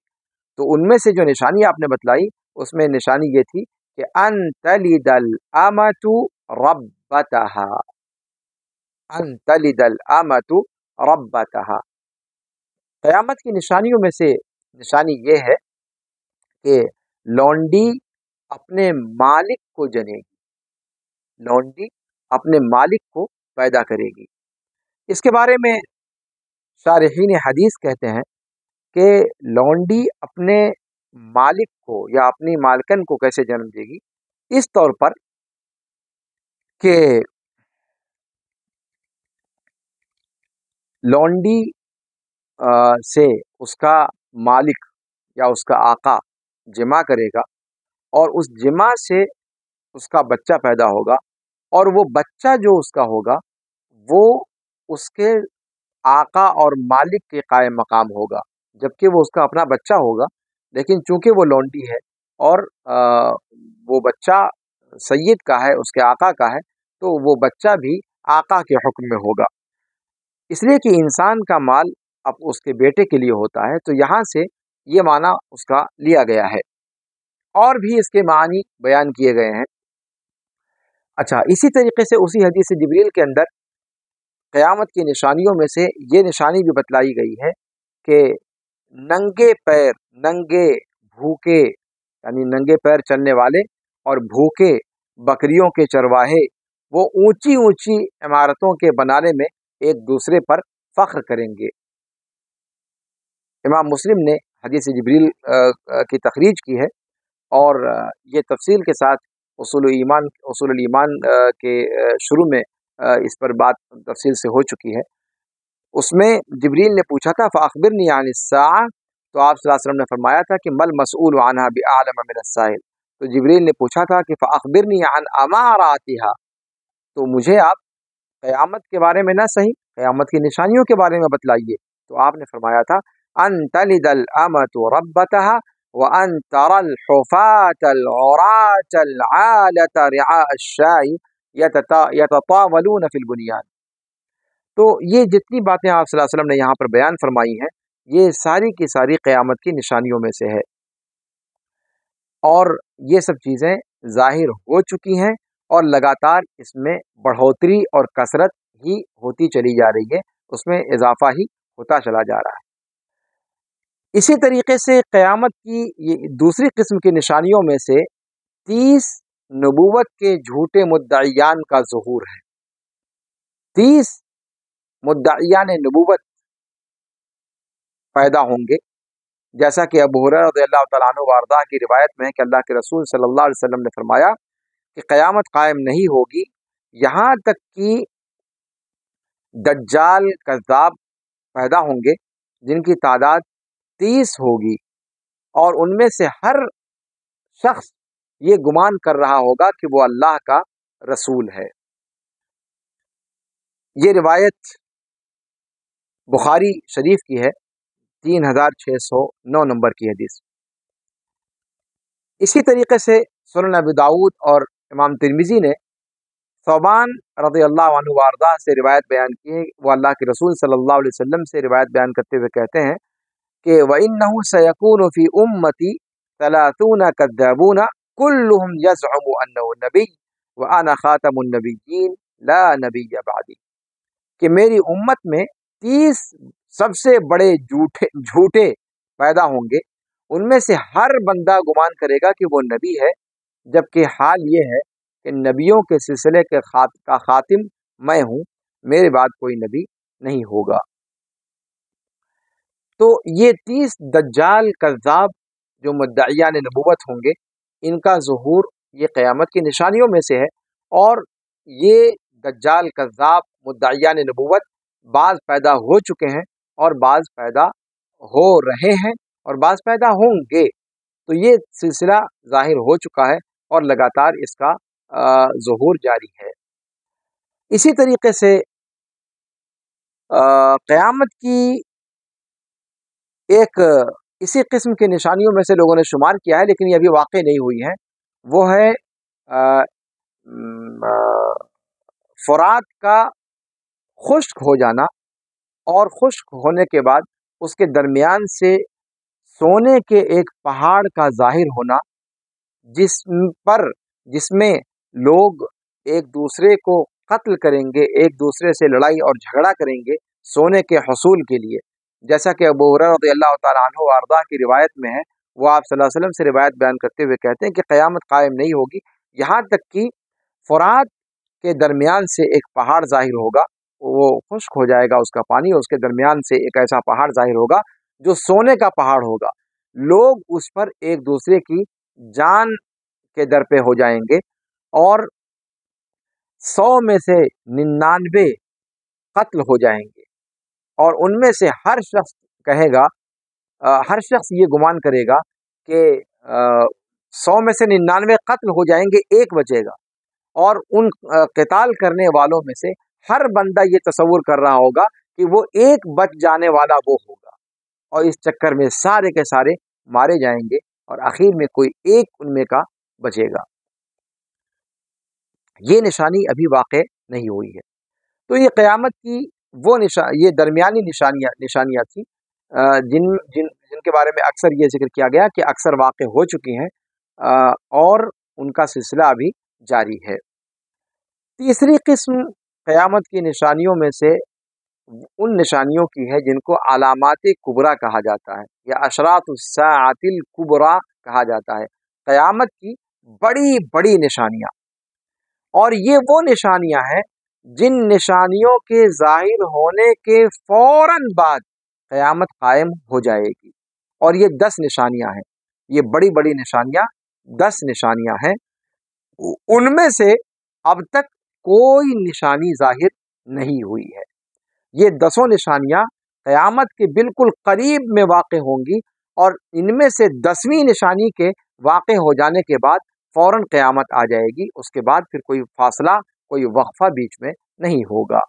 تو ان میں سے جو نشانی آپ نے بتلائی اس میں نشانی یہ تھی کہ ان تلد الامۃ ربتها، ان تلد الامۃ ربتها۔ قیامت کی نشانیوں میں سے نشانی یہ ہے کہ لونڈی اپنے مالک کو جنے گی، لونڈی اپنے مالک کو پیدا کرے گی۔ اس کے بارے میں شارحین حدیث کہتے ہیں کہ لونڈی اپنے مالک کو یا اپنی مالکن کو کیسے جنم دے گی، اس طور پر کہ لونڈی سے اس کا مالک یا اس کا آقا جمع کرے گا، اور اس جمع سے اس کا بچہ پیدا ہوگا، اور وہ بچہ جو اس کا ہوگا وہ اس کے آقا اور مالک کے قائم مقام ہوگا، جبکہ وہ اس کا اپنا بچہ ہوگا، لیکن چونکہ وہ لونڈی ہے اور وہ بچہ سید کا ہے، اس کے آقا کا ہے، تو وہ بچہ بھی آقا کے حکم میں ہوگا، اس لیے کہ انسان کا مال اب اس کے بیٹے کے لیے ہوتا ہے۔ تو یہاں سے یہ معنی اس کا لیا گیا ہے، اور بھی اس کے معنی بیان کیے گئے ہیں۔ اچھا، اسی طریقے سے اسی حدیث جبریل کے اندر قیامت کی نشانیوں میں سے یہ نشانی بھی بتلائی گئی ہے کہ ننگے پیر، ننگے بھوکے، یعنی ننگے پیر چلنے والے اور بھوکے بکریوں کے چرواہے، وہ اونچی اونچی عمارتوں کے بنانے میں ایک دوسرے پر فخر کریں گے۔ امام مسلم نے حدیث جبریل کی تخریج کی ہے، اور یہ تفصیل کے ساتھ اصول الایمان کے شروع میں اس پر بات تفصیل سے ہو چکی ہے۔ اس میں جبریل نے پوچھا تھا فاخبرنی عن الساعہ، تو آپ صلی اللہ علیہ وسلم نے فرمایا تھا کہ مل مسئول عنہا بأعلم من السائل، تو جبریل نے پوچھا تھا کہ فاخبرنی عن اماراتها، تو مجھے آپ قیامت کے بارے میں نہ صحیح، قیامت کی نشانیوں کے بارے میں بتلائیے۔ تو آپ نے فرمایا تھا ان تلد الامۃ ربتها وان ترى الحفاة العراة العالة رعاء الشاء يتطاولون في البنيان۔ تو یہ جتنی باتیں آپ صلی اللہ علیہ وسلم نے یہاں پر بیان فرمائی ہیں، یہ ساری کی ساری قیامت کی نشانیوں میں سے ہے، اور یہ سب چیزیں ظاہر ہو چکی ہیں، اور لگاتار اس میں بڑھوتری اور کثرت ہی ہوتی چلی جا رہی ہے، اس میں اضافہ ہی ہوتا چلا جا رہا ہے۔ اسی طریقے سے قیامت کی یہ دوسری قسم کی نشانیوں میں سے 30 نبوت کے جھوٹے مدعیان کا ظہور ہے۔ 30 مدعیان نبوت پیدا ہوں گے، جیسا کہ ابو ہریرہ رضی اللہ تعالیٰ عنہ وارضاہ کی روایت میں ہے کہ اللہ کے رسول صلی اللہ علیہ وسلم نے فرمایا کہ قیامت قائم نہیں ہوگی یہاں تک کہ دجال کذاب پیدا ہوں گے، جن کی تعداد 30 ہوگی، اور ان میں سے ہر شخص یہ گمان کر رہا ہوگا کہ وہ اللہ کا رسول ہے۔ یہ روایت بخاری شریف کی ہے، 3609 نمبر کی حدیث۔ اسی طریقے سے سنن ابی داؤد اور امام ترمذی نے ثوبان رضی اللہ عنہ وارضہ سے روایت بیان کی ہے، وہ اللہ کے رسول صلی اللہ علیہ وسلم سے روایت بیان کرتے ہوئے کہتے ہیں کہ وَإِنَّهُ سَيَكُونُ فِي أُمَّتِي 30 كَذَّابُونَ كُلُّهُمْ يَزْعُمُ أَنَّهُ نَبِيٌّ وَأَنَا خَاتَمُ النَّبِيِّينَ لَا نَبِيَّ بَعْدِي، کہ میری امت میں 30 سب سے بڑے جھوٹے پیدا ہوں گے، ان میں سے ہر بندہ گمان کرے گا کہ وہ نبی ہے، جبکہ حال یہ ہے کہ نبیوں کے سلسلے کا خاتم میں ہوں، میرے بعد کوئی نبی نہیں ہوگا۔ تو یہ 30 دجال کذاب جو مدعیان نبوت ہوں گے، ان کا ظہور یہ قیامت کی نشانیوں میں سے ہے، اور یہ دجال کذاب مدعیان نبوت بعض پیدا ہو چکے ہیں، اور بعض پیدا ہو رہے ہیں، اور بعض پیدا ہوں گے۔ تو یہ سلسلہ ظاہر ہو چکا ہے، اور لگاتار اس کا ظہور جاری ہے۔ اسی طریقے سے قیامت کی ایک اسی قسم کی نشانیوں میں سے لوگوں نے شمار کیا ہے، لیکن یہ ابھی واقع نہیں ہوئی ہیں، وہ ہے فرات کا خشک ہو جانا، اور خشک ہونے کے بعد اس کے درمیان سے سونے کے ایک پہاڑ کا ظاہر ہونا، جس میں لوگ ایک دوسرے کو قتل کریں گے، ایک دوسرے سے لڑائی اور جھگڑا کریں گے سونے کے حصول کے لیے، جیسا کہ ابو ہریرہ رضی اللہ تعالیٰ عنہ وارضاہ کی روایت میں ہے، وہ آپ صلی اللہ علیہ وسلم سے روایت بیان کرتے ہوئے کہتے ہیں کہ قیامت قائم نہیں ہوگی یہاں تک کہ فرات کے درمیان سے ایک پہاڑ ظاہر ہوگا، وہ خشک ہو جائے گا اس کا پانی، اور اس کے درمیان سے ایک ایسا پہاڑ ظاہر ہوگا جو سونے کا پہاڑ ہوگا، لوگ اس پر ایک دوسرے کی جان کے در پہ ہو جائیں گے، اور 100 میں سے 99 قتل ہو جائیں گے، اور ان میں سے ہر شخص کہے گا، ہر شخص یہ گمان کرے گا کہ 100 میں سے 99 قتل ہو جائیں گے، ایک بچے گا، اور ان قتال کرنے والوں میں سے ہر بندہ یہ تصور کر رہا ہوگا کہ وہ ایک بچ جانے والا وہ ہوگا، اور اس چکر میں سارے کے سارے مارے جائیں گے، اور آخر میں کوئی ایک ان میں کا بچے گا۔ یہ نشانی ابھی واقع نہیں ہوئی ہے۔ تو یہ قیامت کی وہ یہ درمیانی نشانیاں تھیں جن کے بارے میں اکثر یہ ذکر کیا گیا کہ اکثر واقع ہو چکی ہیں، اور ان کا سلسلہ ابھی جاری ہے۔ تیسری قسم قیامت کی نشانیوں میں سے ان نشانیوں کی ہے جن کو علامات کبریٰ کہا جاتا ہے، یا اشراط الساعۃ الکبریٰ کہا جاتا ہے، قیامت کی بڑی بڑی نشانیاں۔ اور یہ وہ نشانیاں ہیں جن نشانیوں کے ظاہر ہونے کے فوراً بعد قیامت قائم ہو جائے گی، اور یہ 10 نشانیاں ہیں، یہ بڑی بڑی نشانیاں 10 نشانیاں ہیں، ان میں سے اب تک کوئی نشانی ظاہر نہیں ہوئی ہے۔ یہ 10 نشانیاں قیامت کے بالکل قریب میں واقع ہوں گی، اور ان میں سے 10ویں نشانی کے واقع ہو جانے کے بعد فوراً قیامت آ جائے گی، اس کے بعد پھر کوئی فاصلہ، کوئی وقفہ بیچ میں نہیں ہوگا۔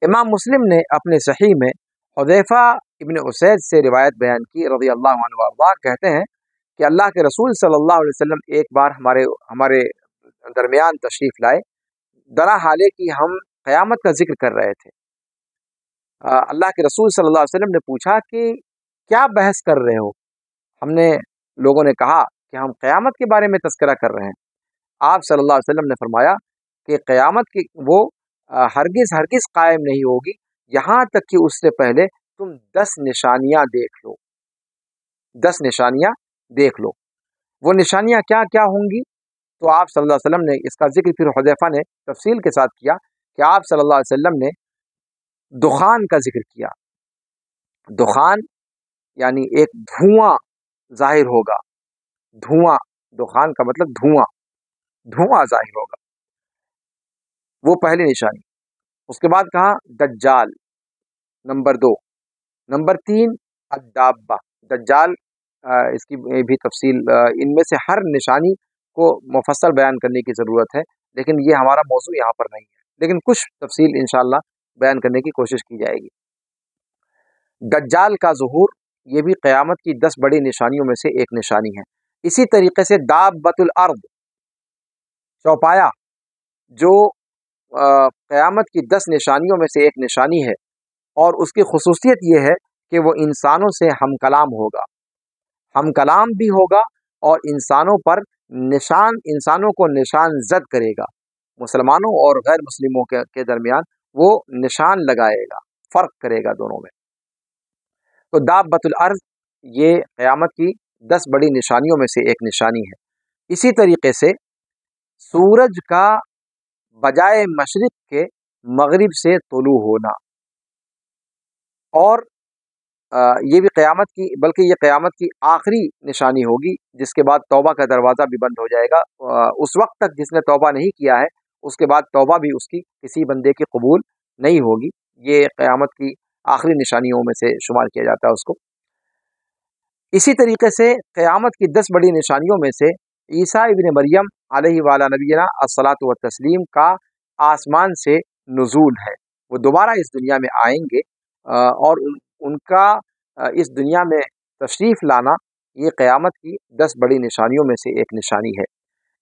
امام مسلم نے اپنے صحیح میں حذیفہ ابن اسید سے روایت بیان کی رضی اللہ عنہ وارضاہ، کہتے ہیں کہ اللہ کے رسول صلی اللہ علیہ وسلم ایک بار ہمارے درمیان تشریف لائے، درا حالے کہ ہم قیامت کا ذکر کر رہے تھے۔ اللہ کے رسول صلی اللہ علیہ وسلم نے پوچھا کہ کیا بحث کر رہے ہو؟ ہم نے لوگوں نے کہا کہ ہم قیامت کے بارے میں تذکرہ کر رہے ہیں۔ آپ صلی اللہ علیہ وسلم نے فرمایا کہ قیامت کی وہ ہرگز قائم نہیں ہوگی یہاں تک کہ اس سے پہلے تم 10 نشانیاں دیکھ لو۔ 10 نشانیاں دیکھ لو۔ وہ نشانیاں کیا کیا ہوں گی؟ تو آپ صلی اللہ علیہ وسلم نے اس کا ذکر پھر حذیفہ نے تفصیل کے ساتھ کیا کہ آپ صلی اللہ علیہ وسلم نے دخان کا ذکر کیا۔ دخان یعنی ایک دھواں ظاہر ہوگا، دھواں، دخان کا مطلب دھواں ظاہر ہوگا، وہ پہلی نشانی۔ اس کے بعد کہا دجال، نمبر 2۔ نمبر 3 الدابہ، دجال اس کی بھی تفصیل، ان میں سے ہر نشانی کو مفصل بیان کرنے کی ضرورت ہے، لیکن یہ ہمارا موضوع یہاں پر نہیں ہے، لیکن کچھ تفصیل انشاءاللہ بیان کرنے کی کوشش کی جائے گی۔ دجال کا ظہور یہ بھی قیامت کی 10 بڑی نشانیوں میں سے ایک نشانی ہے۔ اسی طریقے سے دابۃ الارض، چوپایا، جو قیامت کی 10 نشانیوں میں سے ایک نشانی ہے، اور اس کی خصوصیت یہ ہے کہ وہ انسانوں سے ہم کلام ہوگا، ہم کلام بھی ہوگا، اور انسانوں کو نشان زد کرے گا، مسلمانوں اور غیر مسلموں کے درمیان وہ نشان لگائے گا، فرق کرے گا دونوں میں۔ تو دابۃ الارض یہ قیامت کی 10 بڑی نشانیوں میں سے ایک نشانی ہے۔ اسی طریقے سے سورج کا بجائے مشرق کے مغرب سے طلوع ہونا، اور یہ بھی قیامت کی، بلکہ یہ قیامت کی آخری نشانی ہوگی، جس کے بعد توبہ کا دروازہ بھی بند ہو جائے گا۔ اس وقت تک جس نے توبہ نہیں کیا ہے، اس کے بعد توبہ بھی اس کی کسی بندے کی قبول نہیں ہوگی۔ یہ قیامت کی آخری نشانیوں میں سے شمار کیا جاتا ہے اس کو۔ اسی طریقے سے قیامت کی 10 بڑی نشانیوں میں سے عیسیٰ ابن مریم علیہ وعلی نبینا الصلاۃ والتسلیم کا آسمان سے نزول ہے۔ وہ دوبارہ اس دنیا میں آئیں گے، اور ان کا اس دنیا میں تشریف لانا یہ قیامت کی 10 بڑی نشانیوں میں سے ایک نشانی ہے۔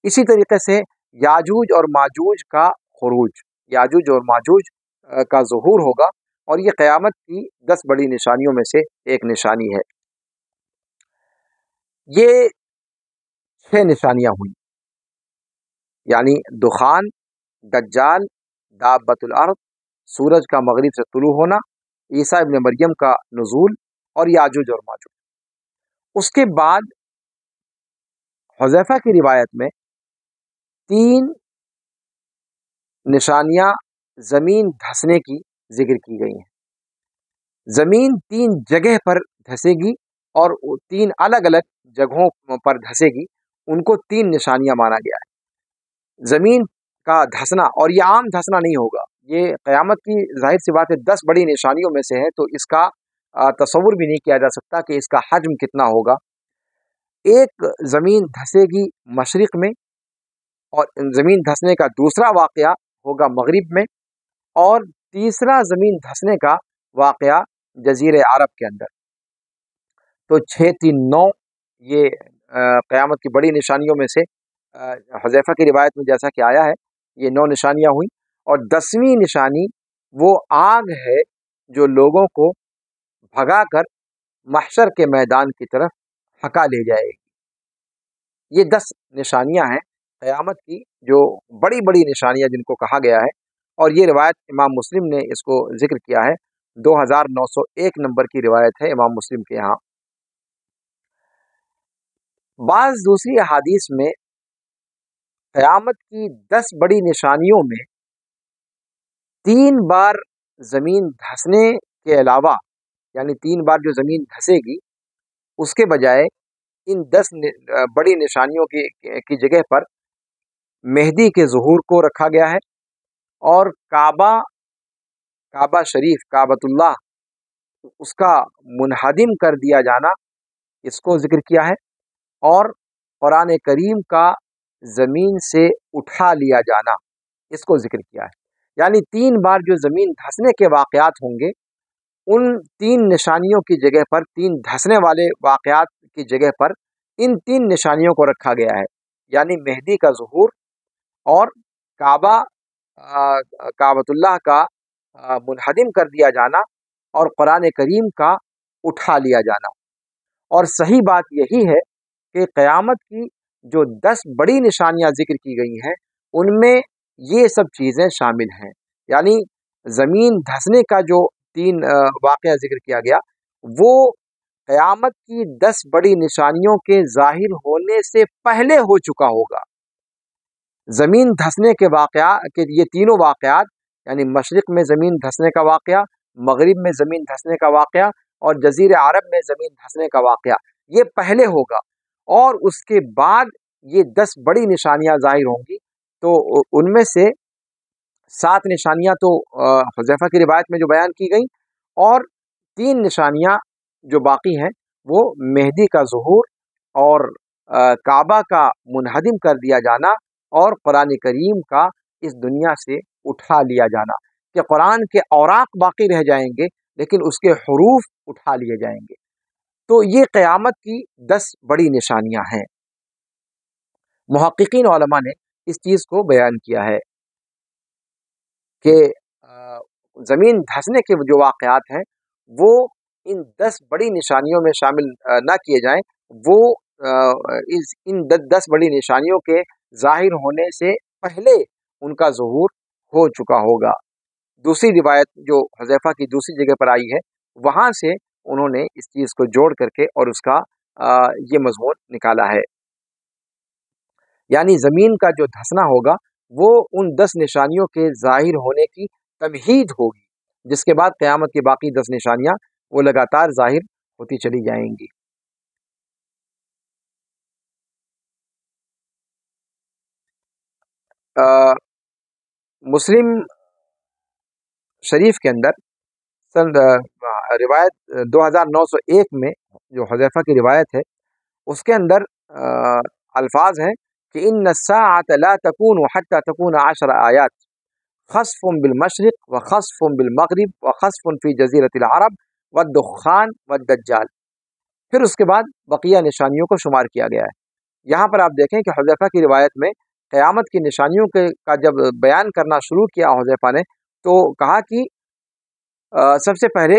اسی طریقے سے یاجوج اور ماجوج کا خروج، یاجوج اور ماجوج کا ظہور ہوگا، اور یہ قیامت کی 10 بڑی نشانیوں میں سے ایک نشانی ہے۔ یہ 6 نشانیاں ہوئیں، یعنی دخان، دجال، دابۃ الارض، سورج کا مغرب سے طلوع ہونا، عیسیٰ ابن مریم کا نزول، اور یاجوج اور ماجوج۔ اس کے بعد حذیفہ کی روایت میں 3 نشانیاں زمین دھسنے کی ذکر کی گئی ہیں۔ زمین 3 جگہ پر دھسے گی، اور 3 الگ الگ جگہوں پر دھسے گی، ان کو 3 نشانیاں مانا گیا ہے۔ زمین کا دھسنا، اور یہ عام دھسنا نہیں ہوگا، یہ قیامت کی ظاہر سی بات ہے 10 بڑی نشانیوں میں سے ہے، تو اس کا تصور بھی نہیں کیا جا سکتا کہ اس کا حجم کتنا ہوگا۔ ایک زمین دھسے گی مشرق میں، اور زمین دھسنے کا دوسرا واقعہ ہوگا مغرب میں، اور تیسرا زمین دھسنے کا واقعہ جزیرہ عرب کے اندر۔ تو 6 3 9 یہ قیامت کی بڑی نشانیوں میں سے حذیفہ کی روایت میں جیسا کہ آیا ہے یہ 9 نشانیاں ہوئیں، اور 10ویں نشانی وہ آگ ہے جو لوگوں کو بھگا کر محشر کے میدان کی طرف ہکا لے جائے گی۔ یہ 10 نشانیاں ہیں قیامت کی، جو بڑی بڑی نشانیاں جن کو کہا گیا ہے، اور یہ روایت امام مسلم نے اس کو ذکر کیا ہے، 2901 نمبر کی روایت ہے امام مسلم کے یہاں۔ بعض دوسری احادیث میں قیامت کی 10 بڑی نشانیوں میں 3 بار زمین دھسنے کے علاوہ، یعنی 3 بار جو زمین دھسے گی، اس کے بجائے ان 10 بڑی نشانیوں کی جگہ پر مہدی کے ظہور کو رکھا گیا ہے، اور کعبہ شریف، کعبۃ اللہ، اس کا منہدم کر دیا جانا، اس کو ذکر کیا ہے، اور قرآن کریم کا زمین سے اٹھا لیا جانا، اس کو ذکر کیا ہے۔ یعنی 3 بار جو زمین دھسنے کے واقعات ہوں گے، ان تین نشانیوں کی جگہ پر، تین دھسنے والے واقعات کی جگہ پر ان تین نشانیوں کو رکھا گیا ہے، یعنی مہدی کا ظہور اور کعبہ کعبۃ اللہ کا منہدم کر دیا جانا اور قرآن کریم کا اٹھا لیا جانا۔ اور صحیح بات یہی ہے کہ قیامت کی جو 10 بڑی نشانیاں ذکر کی گئی ہیں ان میں یہ سب چیزیں شامل ہیں، یعنی زمین دھسنے کا جو 3 واقعہ ذکر کیا گیا وہ قیامت کی 10 بڑی نشانیوں کے ظاہر ہونے سے پہلے ہو چکا ہوگا۔ زمین دھسنے کے یہ تینوں واقعات، یعنی مشرق میں زمین دھسنے کا واقعہ، مغرب میں زمین دھسنے کا واقعہ اور جزیرہ عرب میں زمین دھسنے کا واقعہ، یہ پہلے ہوگا اور اس کے بعد یہ 10 بڑی نشانیاں ظاہر ہوں گی۔ تو ان میں سے 7 نشانیاں تو حذیفہ کی روایت میں جو بیان کی گئیں، اور 3 نشانیاں جو باقی ہیں وہ مہدی کا ظہور اور کعبہ کا منہدم کر دیا جانا اور قرآن کریم کا اس دنیا سے اٹھا لیا جانا، کہ قرآن کے اوراق باقی رہ جائیں گے لیکن اس کے حروف اٹھا لیے جائیں گے۔ تو یہ قیامت کی 10 بڑی نشانیاں ہیں۔ محققین علماء نے اس چیز کو بیان کیا ہے کہ زمین دھسنے کے جو واقعات ہیں وہ ان 10 بڑی نشانیوں میں شامل نہ کیے جائیں، وہ ان 10 بڑی نشانیوں کے ظاہر ہونے سے پہلے ان کا ظہور ہو چکا ہوگا۔ دوسری روایت جو حذیفہ کی دوسری جگہ پر آئی ہے وہاں سے انہوں نے اس چیز کو جوڑ کر کے اور اس کا یہ مضمون نکالا ہے، یعنی زمین کا جو دھسنا ہوگا وہ ان 10 نشانیوں کے ظاہر ہونے کی تمہید ہوگی، جس کے بعد قیامت کی باقی 10 نشانیاں وہ لگاتار ظاہر ہوتی چلی جائیں گی۔ مسلم شریف کے اندر روایت 2901 میں جو حذیفہ کی روایت ہے اس کے اندر الفاظ ہیں کہ ان الساعة لا تكون حتى تكون 10 آیات خسف بالمشرق وخسف بالمغرب وخسف في جزیرۃ العرب والدخان والدجال۔ پھر اس کے بعد بقیہ نشانیوں کو شمار کیا گیا ہے۔ یہاں پر آپ دیکھیں کہ حذیفہ کی روایت میں قیامت کی نشانیوں کا جب بیان کرنا شروع کیا حذیفہ نے تو کہا کہ سب سے پہلے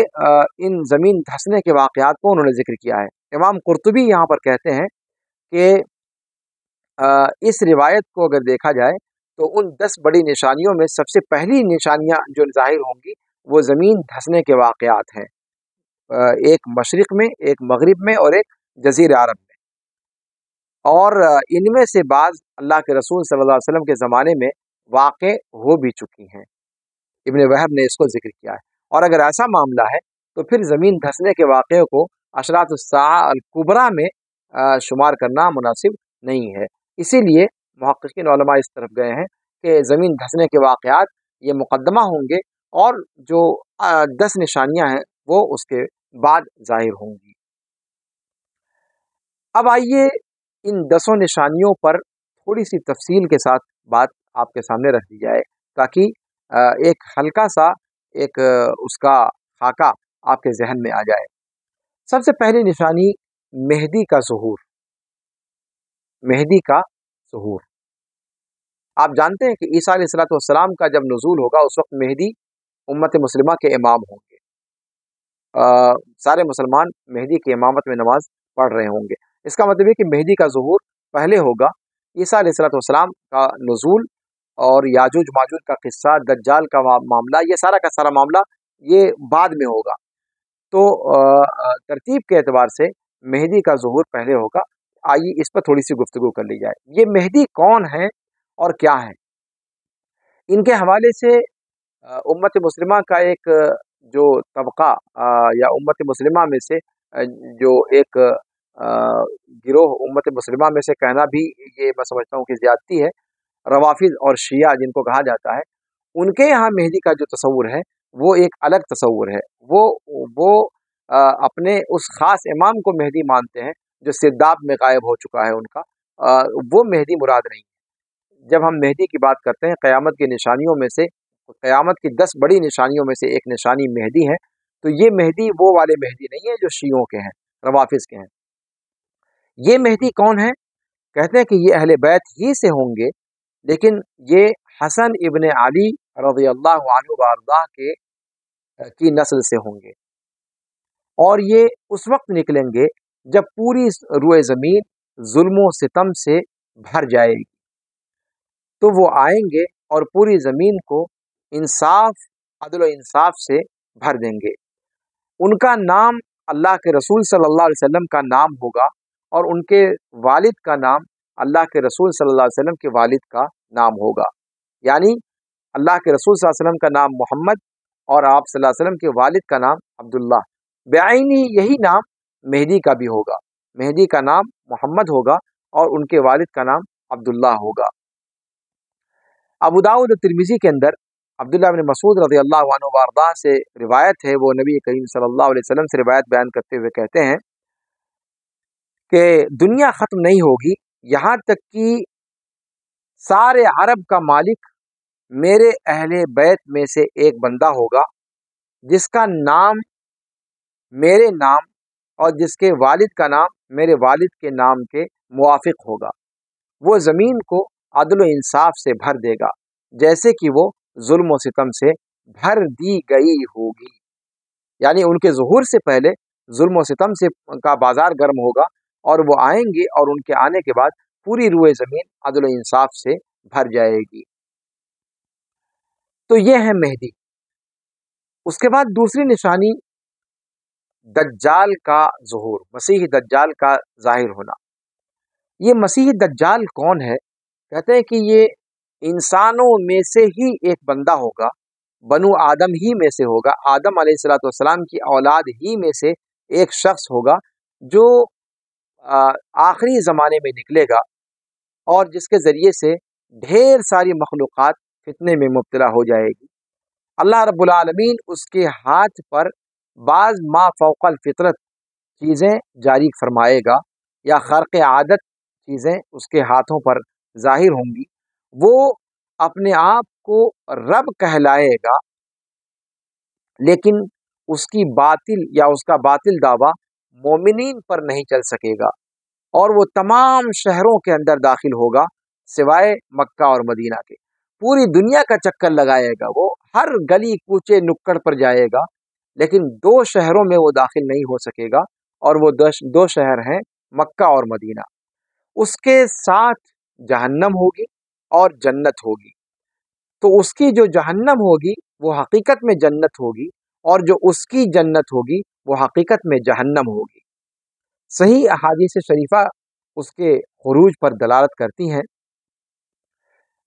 ان زمین دھسنے کے واقعات کو انہوں نے ذکر کیا ہے۔ امام قرطبی یہاں پر کہتے ہیں کہ اس روایت کو اگر دیکھا جائے تو ان 10 بڑی نشانیوں میں سب سے پہلی نشانیاں جو ظاہر ہوں گی وہ زمین دھسنے کے واقعات ہیں، ایک مشرق میں، ایک مغرب میں اور ایک جزیرہ عرب میں، اور ان میں سے بعض اللہ کے رسول صلی اللہ علیہ وسلم کے زمانے میں واقع ہو بھی چکی ہیں۔ ابن وہب نے اس کو ذکر کیا ہے، اور اگر ایسا معاملہ ہے تو پھر زمین دھسنے کے واقعے کو اشراط الساعہ الکبریٰ میں شمار کرنا مناسب نہیں ہے۔ اسی لیے محققین علماء اس طرف گئے ہیں کہ زمین دھسنے کے واقعات یہ مقدمہ ہوں گے اور جو 10 نشانیاں ہیں وہ اس کے بعد ظاہر ہوں گی۔ اب آئیے ان 10 نشانیوں پر تھوڑی سی تفصیل کے ساتھ بات آپ کے سامنے رکھ دی جائے تاکہ ایک ہلکا سا ایک اس کا خاکہ آپ کے ذہن میں آ جائے۔ سب سے پہلی نشانی مہدی کا ظہور۔ مہدی کا ظہور، آپ جانتے ہیں کہ عیسیٰ علیہ السلام کا جب نزول ہوگا اس وقت مہدی امت مسلمہ کے امام ہوں گے، سارے مسلمان مہدی کی امامت میں نماز پڑھ رہے ہوں گے۔ اس کا مطلب ہے کہ مہدی کا ظہور پہلے ہوگا، عیسیٰ علیہ السلام کا نزول اور یاجوج ماجوج کا قصہ، دجال کا معاملہ، یہ سارا کا سارا معاملہ یہ بعد میں ہوگا۔ تو ترتیب کے اعتبار سے مہدی کا ظہور پہلے ہوگا۔ آئیے اس پر تھوڑی سی گفتگو کر لی جائے۔ یہ مہدی کون ہیں اور کیا ہیں؟ ان کے حوالے سے امت مسلمہ کا ایک جو طبقہ یا امت مسلمہ میں سے جو ایک گروہ امت مسلمہ میں سے کہنا بھی یہ میں سمجھتا ہوں کہ زیادتی ہے، روافض اور شیعہ جن کو کہا جاتا ہے، ان کے یہاں مہدی کا جو تصور ہے وہ ایک الگ تصور ہے۔ وہ اپنے اس خاص امام کو مہدی مانتے ہیں جو سرداب میں غائب ہو چکا ہے ان کا، وہ مہدی مراد نہیں ہے۔ جب ہم مہدی کی بات کرتے ہیں، قیامت کی نشانیوں میں سے، قیامت کی 10 بڑی نشانیوں میں سے ایک نشانی مہدی ہے، تو یہ مہدی وہ والے مہدی نہیں ہے جو شیعوں کے ہیں، روافظ کے ہیں۔ یہ مہدی کون ہے؟ کہتے ہیں کہ یہ اہل بیت ہی سے ہوں گے، لیکن یہ حسن ابن علی رضی اللہ عنہ وارضاہ کی نسل سے ہوں گے، اور یہ اس وقت نکلیں گے جب پوری روئے زمین ظلم و ستم سے بھر جائے گی، تو وہ آئیں گے اور پوری زمین کو انصاف، عدل و انصاف سے بھر دیں گے۔ ان کا نام اللہ کے رسول صلی اللہ علیہ وسلم کا نام ہوگا، اور ان کے والد کا نام اللہ کے رسول صلی اللہ علیہ وسلم کے والد کا نام ہوگا، یعنی اللہ کے رسول صلی اللہ علیہ وسلم کا نام محمد اور آپ صلی اللہ علیہ وسلم کے والد کا نام عبداللہ، بعینی یہی نام مہدی کا بھی ہوگا۔ مہدی کا نام محمد ہوگا اور ان کے والد کا نام عبداللہ ہوگا۔ ابو داؤد اور ترمذی کے اندر عبداللہ بن مسعود رضی اللہ عنہ وارضاہ سے روایت ہے، وہ نبی کریم صلی اللہ علیہ وسلم سے روایت بیان کرتے ہوئے کہتے ہیں کہ دنیا ختم نہیں ہوگی یہاں تک کہ سارے عرب کا مالک میرے اہل بیت میں سے ایک بندہ ہوگا جس کا نام میرے نام اور جس کے والد کا نام میرے والد کے نام کے موافق ہوگا۔ وہ زمین کو عدل و انصاف سے بھر دے گا جیسے کہ وہ ظلم و ستم سے بھر دی گئی ہوگی، یعنی ان کے ظہور سے پہلے ظلم و ستم سے کا بازار گرم ہوگا، اور وہ آئیں گے اور ان کے آنے کے بعد پوری روئے زمین عدل و انصاف سے بھر جائے گی۔ تو یہ ہے مہدی۔ اس کے بعد دوسری نشانی دجال کا ظہور، مسیح دجال کا ظاہر ہونا۔ یہ مسیح دجال کون ہے؟ کہتے ہیں کہ یہ انسانوں میں سے ہی ایک بندہ ہوگا، بنو آدم ہی میں سے ہوگا، آدم علیہ الصلوۃ والسلام کی اولاد ہی میں سے ایک شخص ہوگا جو آخری زمانے میں نکلے گا، اور جس کے ذریعے سے ڈھیر ساری مخلوقات فتنے میں مبتلا ہو جائے گی۔ اللہ رب العالمین اس کے ہاتھ پر بعض ما فوق الفطرت چیزیں جاری فرمائے گا، یا خارق عادت چیزیں اس کے ہاتھوں پر ظاہر ہوں گی۔ وہ اپنے آپ کو رب کہلائے گا، لیکن اس کی باطل یا اس کا باطل دعویٰ مومنین پر نہیں چل سکے گا، اور وہ تمام شہروں کے اندر داخل ہوگا سوائے مکہ اور مدینہ کے۔ پوری دنیا کا چکر لگائے گا، وہ ہر گلی کوچے نکڑ پر جائے گا، لیکن 2 شہروں میں وہ داخل نہیں ہو سکے گا، اور وہ 2 شہر ہیں مکہ اور مدینہ۔ اس کے ساتھ جہنم ہوگی اور جنت ہوگی، تو اس کی جو جہنم ہوگی وہ حقیقت میں جنت ہوگی، اور جو اس کی جنت ہوگی وہ حقیقت میں جہنم ہوگی۔ صحیح احادیث شریفہ اس کے خروج پر دلالت کرتی ہیں،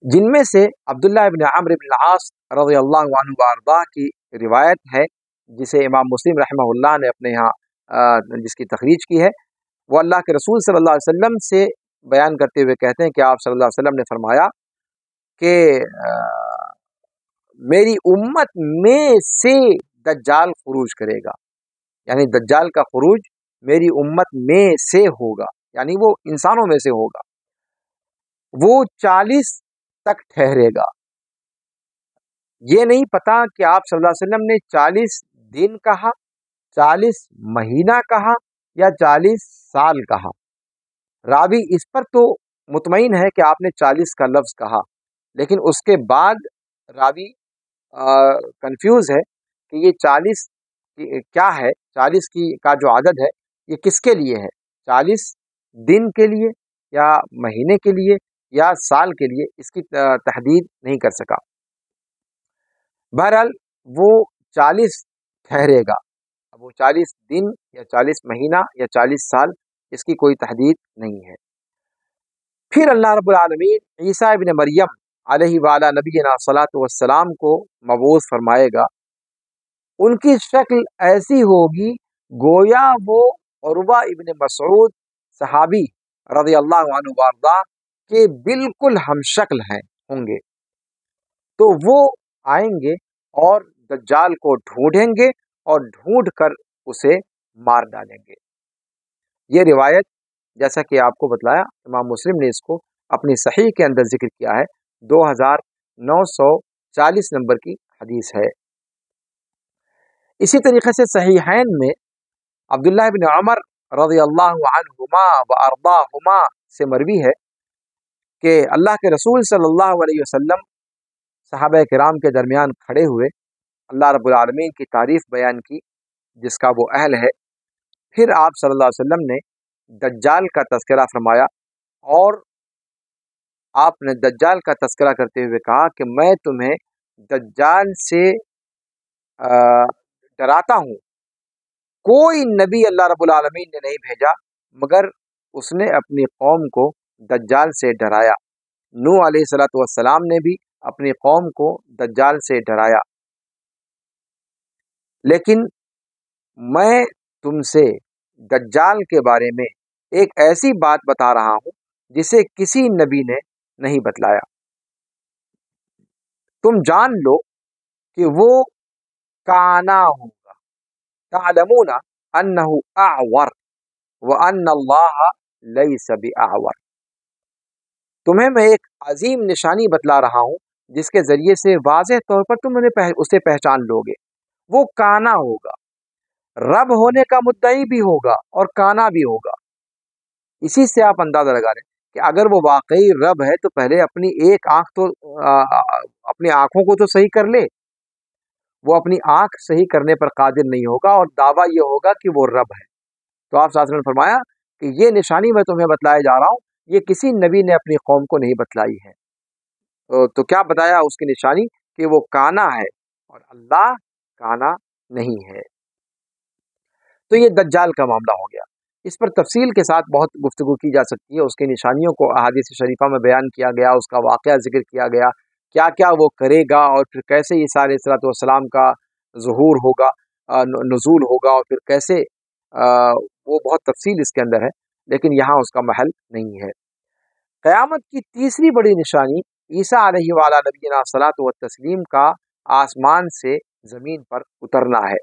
جن میں سے عبداللہ ابن عمرو بن العاص رضی اللہ عنہ وارضاہ کی روایت ہے، جسے امام مسلم رحمہ اللہ نے اپنے ہاں جس کی تخریج کی ہے۔ وہ اللہ کے رسول صلی اللہ علیہ وسلم سے بیان کرتے ہوئے کہتے ہیں کہ آپ صلی اللہ علیہ وسلم نے فرمایا کہ میری امت میں سے دجال خروج کرے گا، یعنی دجال کا خروج میری امت میں سے ہوگا، یعنی وہ انسانوں میں سے ہوگا۔ وہ 40 تک ٹھہرے گا۔ یہ نہیں پتا کہ آپ صلی اللہ علیہ وسلم نے 40 دن کہا، 40 مہینہ کہا، یا 40 سال کہا۔ راوی اس پر تو مطمئن ہے کہ آپ نے 40 کا لفظ کہا، لیکن اس کے بعد راوی کنفیوز ہے کہ یہ 40 کیا ہے، 40 کا جو عدد ہے یہ کس کے لیے ہے، 40 دن کے لیے یا مہینے کے لیے یا سال کے لیے، اس کی تحدید نہیں کر سکا۔ بہرحال وہ 40 ٹھہرے گا، اب وہ 40 دن یا 40 مہینہ یا 40 سال، اس کی کوئی تحدید نہیں ہے۔ پھر اللہ رب العالمین عیسیٰ ابن مریم علیہ وعلی نبینا صلاۃ والسلام کو مبعوث فرمائے گا۔ ان کی شکل ایسی ہوگی گویا وہ عروہ ابن مسعود صحابی رضی اللہ عنہ وارضاہ کے بالکل ہم شکل ہوں گے۔ تو وہ آئیں گے اور دجال کو ڈھونڈیں گے اور ڈھونڈ کر اسے مار ڈالیں گے۔ یہ روایت جیسا کہ آپ کو بتلایا امام مسلم نے اس کو اپنی صحیح کے اندر ذکر کیا ہے، 2940 نمبر کی حدیث ہے۔ इसी तरीके से सहीहैन में अब्दुल्लाह इब्न उमर रज़ी अल्लाहु अन्हुमा व अर्दाहुमा से मरवी है कि अल्लाह के रसूल सल्लल्लाहु अलैहि वसल्लम सहाबा किराम के दरमियान खड़े हुए, अल्लाह रब्बुल आलमीन की तारीफ़ बयान की जिसका वो अहल है। फिर आप सल्लल्लाहु अलैहि वसल्लम ने दज्जाल का तज़किरा फरमाया और आपने दज्जाल का तज़किरा करते हुए कहा कि मैं तुम्हें दज्जाल से डराता हूँ। कोई नबी अल्लाह रब्बुल आलमीन ने नहीं भेजा मगर उसने अपनी कौम को दज्जाल से डराया। नूह अलैहिस्सलातु वस्सलाम ने भी अपनी कौम को दज्जाल से डराया। लेकिन मैं तुमसे दज्जाल के बारे में एक ऐसी बात बता रहा हूँ जिसे किसी नबी ने नहीं बतलाया। तुम जान लो कि वो काना होगा, तालमूना अन्नहु अअवर व अन्नल्लाह लैसा बिअअवर। तुम्हें मैं एक अजीम निशानी बतला रहा हूँ जिसके जरिए से वाज़ेह तौर पर तुम उसे पहचान लोगे। वो काना होगा, रब होने का मुद्दई भी होगा और काना भी होगा। इसी से आप अंदाजा लगा लें कि अगर वो वाकई रब है तो पहले अपनी एक आंख तो अपनी आंखों को तो सही कर ले। वो अपनी आंख सही करने पर कादिर नहीं होगा और दावा ये होगा कि वो रब है। तो आप साथ में फरमाया कि ये निशानी मैं तुम्हें बतलाया जा रहा हूँ, ये किसी नबी ने अपनी कौम को नहीं बतलाई है। तो क्या बताया उसकी निशानी कि वो काना है और अल्लाह काना नहीं है। तो ये दज्जाल का मामला हो गया। इस पर तफसील के साथ बहुत गुफ्तगू की जा सकती है। उसकी निशानियों को अहादीस शरीफा में बयान किया गया, उसका वाक़या ज़िक्र किया गया, क्या क्या वो करेगा और फिर कैसे ईसा अलैहिस्सलाम का ज़ुहूर होगा, नुज़ूल होगा और फिर कैसे वो बहुत तफसील इसके अंदर है, लेकिन यहाँ उसका महल नहीं है। क़यामत की तीसरी बड़ी निशानी ईसा अलैहि वाला नबीना सलातो व तस्लीम का आसमान से ज़मीन पर उतरना है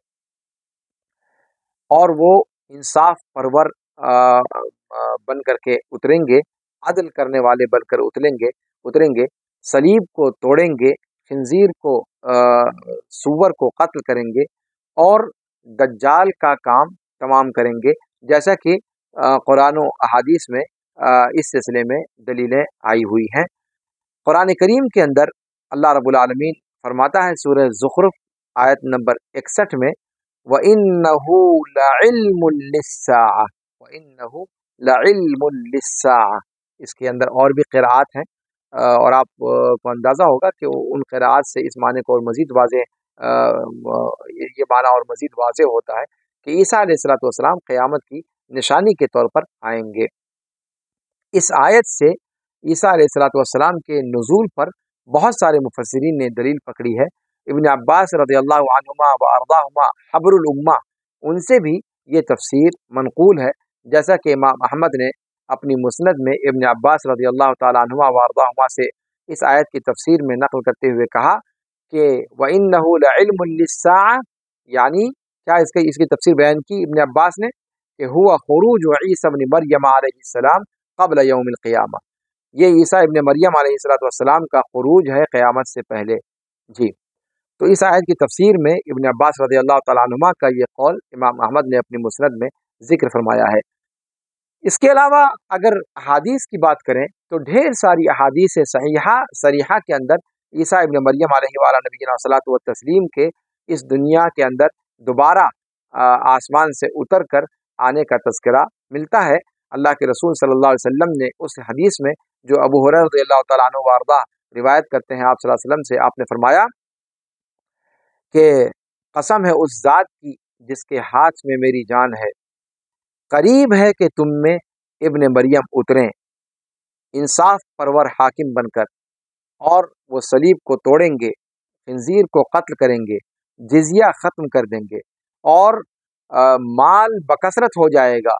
और वो इंसाफ परवर बन करके उतरेंगे, अदल करने वाले बनकर उतरेंगे, सलीब को तोड़ेंगे, खिंजीर को सूअर को कत्ल करेंगे और दज्जाल का काम तमाम करेंगे, जैसा कि कुरान और अहादीस में इस सिलसिले में दलीलें आई हुई हैं। कुरान करीम के अंदर अल्लाह रब्बुल आलमीन फरमाता है सूरह ज़ुख़रुफ़ आयत नंबर 61 में, व इन्नहु लइल्मुल लिस्साअ व इन्नहु लइल्मुल लिस्साअ। इसके अंदर और भी क़िराअत हैं और आप को अंदाज़ा होगा कि उन क़िराअत से इस माने को और मज़ीद वाज़ेह ये माना और मज़ीद वाज़ेह होता है कि ईसा अलैहिस्सलातु वस्सलाम क़यामत की निशानी के तौर पर आएंगे। इस आयत से ईसा अलैहिस्सलातु वस्सलाम के नुज़ूल पर बहुत सारे मुफस्सिरीन ने दलील पकड़ी है। इब्न अब्बास रज़ियल्लाहु अन्हुमा व अर्दाहुमा हब्रुल उम्मा, उनसे भी ये तफसीर मनक़ूल है, जैसा कि इमाम अहमद ने अपनी मुस्नद में इब्न अब्बास रज़ियल्लाहु ताला अन्हुमा व अर्दाहुमा से इस आयत की तफसीर में नक़ल करते हुए कहा कि व इन्नहु लइल्मुल लिस्साअ, यानी क्या इसकी तफसीर बयान की इब्न अब्बास ने कि हुवा खुरूज ईसा इब्न मरियम अलैहिस्सलाम क़ब्ल यौमिल क़ियामा। ये ईसा इब्न मरियम अलैहिस्सलाम का खुरूज है क़यामत से पहले। जी, तो इस आयत की तफसीर में इब्न अब्बास रज़ियल्लाहु तआला अन्हुमा का ये कौल इमाम अहमद ने अपनी मुस्नद में ज़िक्र फरमाया है। इसके अलावा अगर अहादीस की बात करें तो ढेर सारी अहादीस सहीहा सरीहा के अंदर ईसा इब्न मरियम अलैहि वाला नबीना सलातो व तस्लीम के इस दुनिया के अंदर दोबारा आसमान से उतर कर आने का तज़किरा मिलता है। अल्लाह के रसूल सल्लल्लाहु अलैहि वसल्लम ने उस हदीस में जो अबू हुरैरा रज़ियल्लाहु तआला अन्हु व अर्दा रिवायत करते हैं आप सल्लल्लाहु अलैहि वसल्लम से, आपने फरमाया कि कसम है उस ज़ात की जिसके हाथ में मेरी जान है, करीब है कि तुम में इब्न मरियम उतरें इंसाफ परवर हाकिम बनकर और वो सलीब को तोड़ेंगे, खिंजीर को कत्ल करेंगे, जिजिया ख़त्म कर देंगे और माल बकसरत हो जाएगा।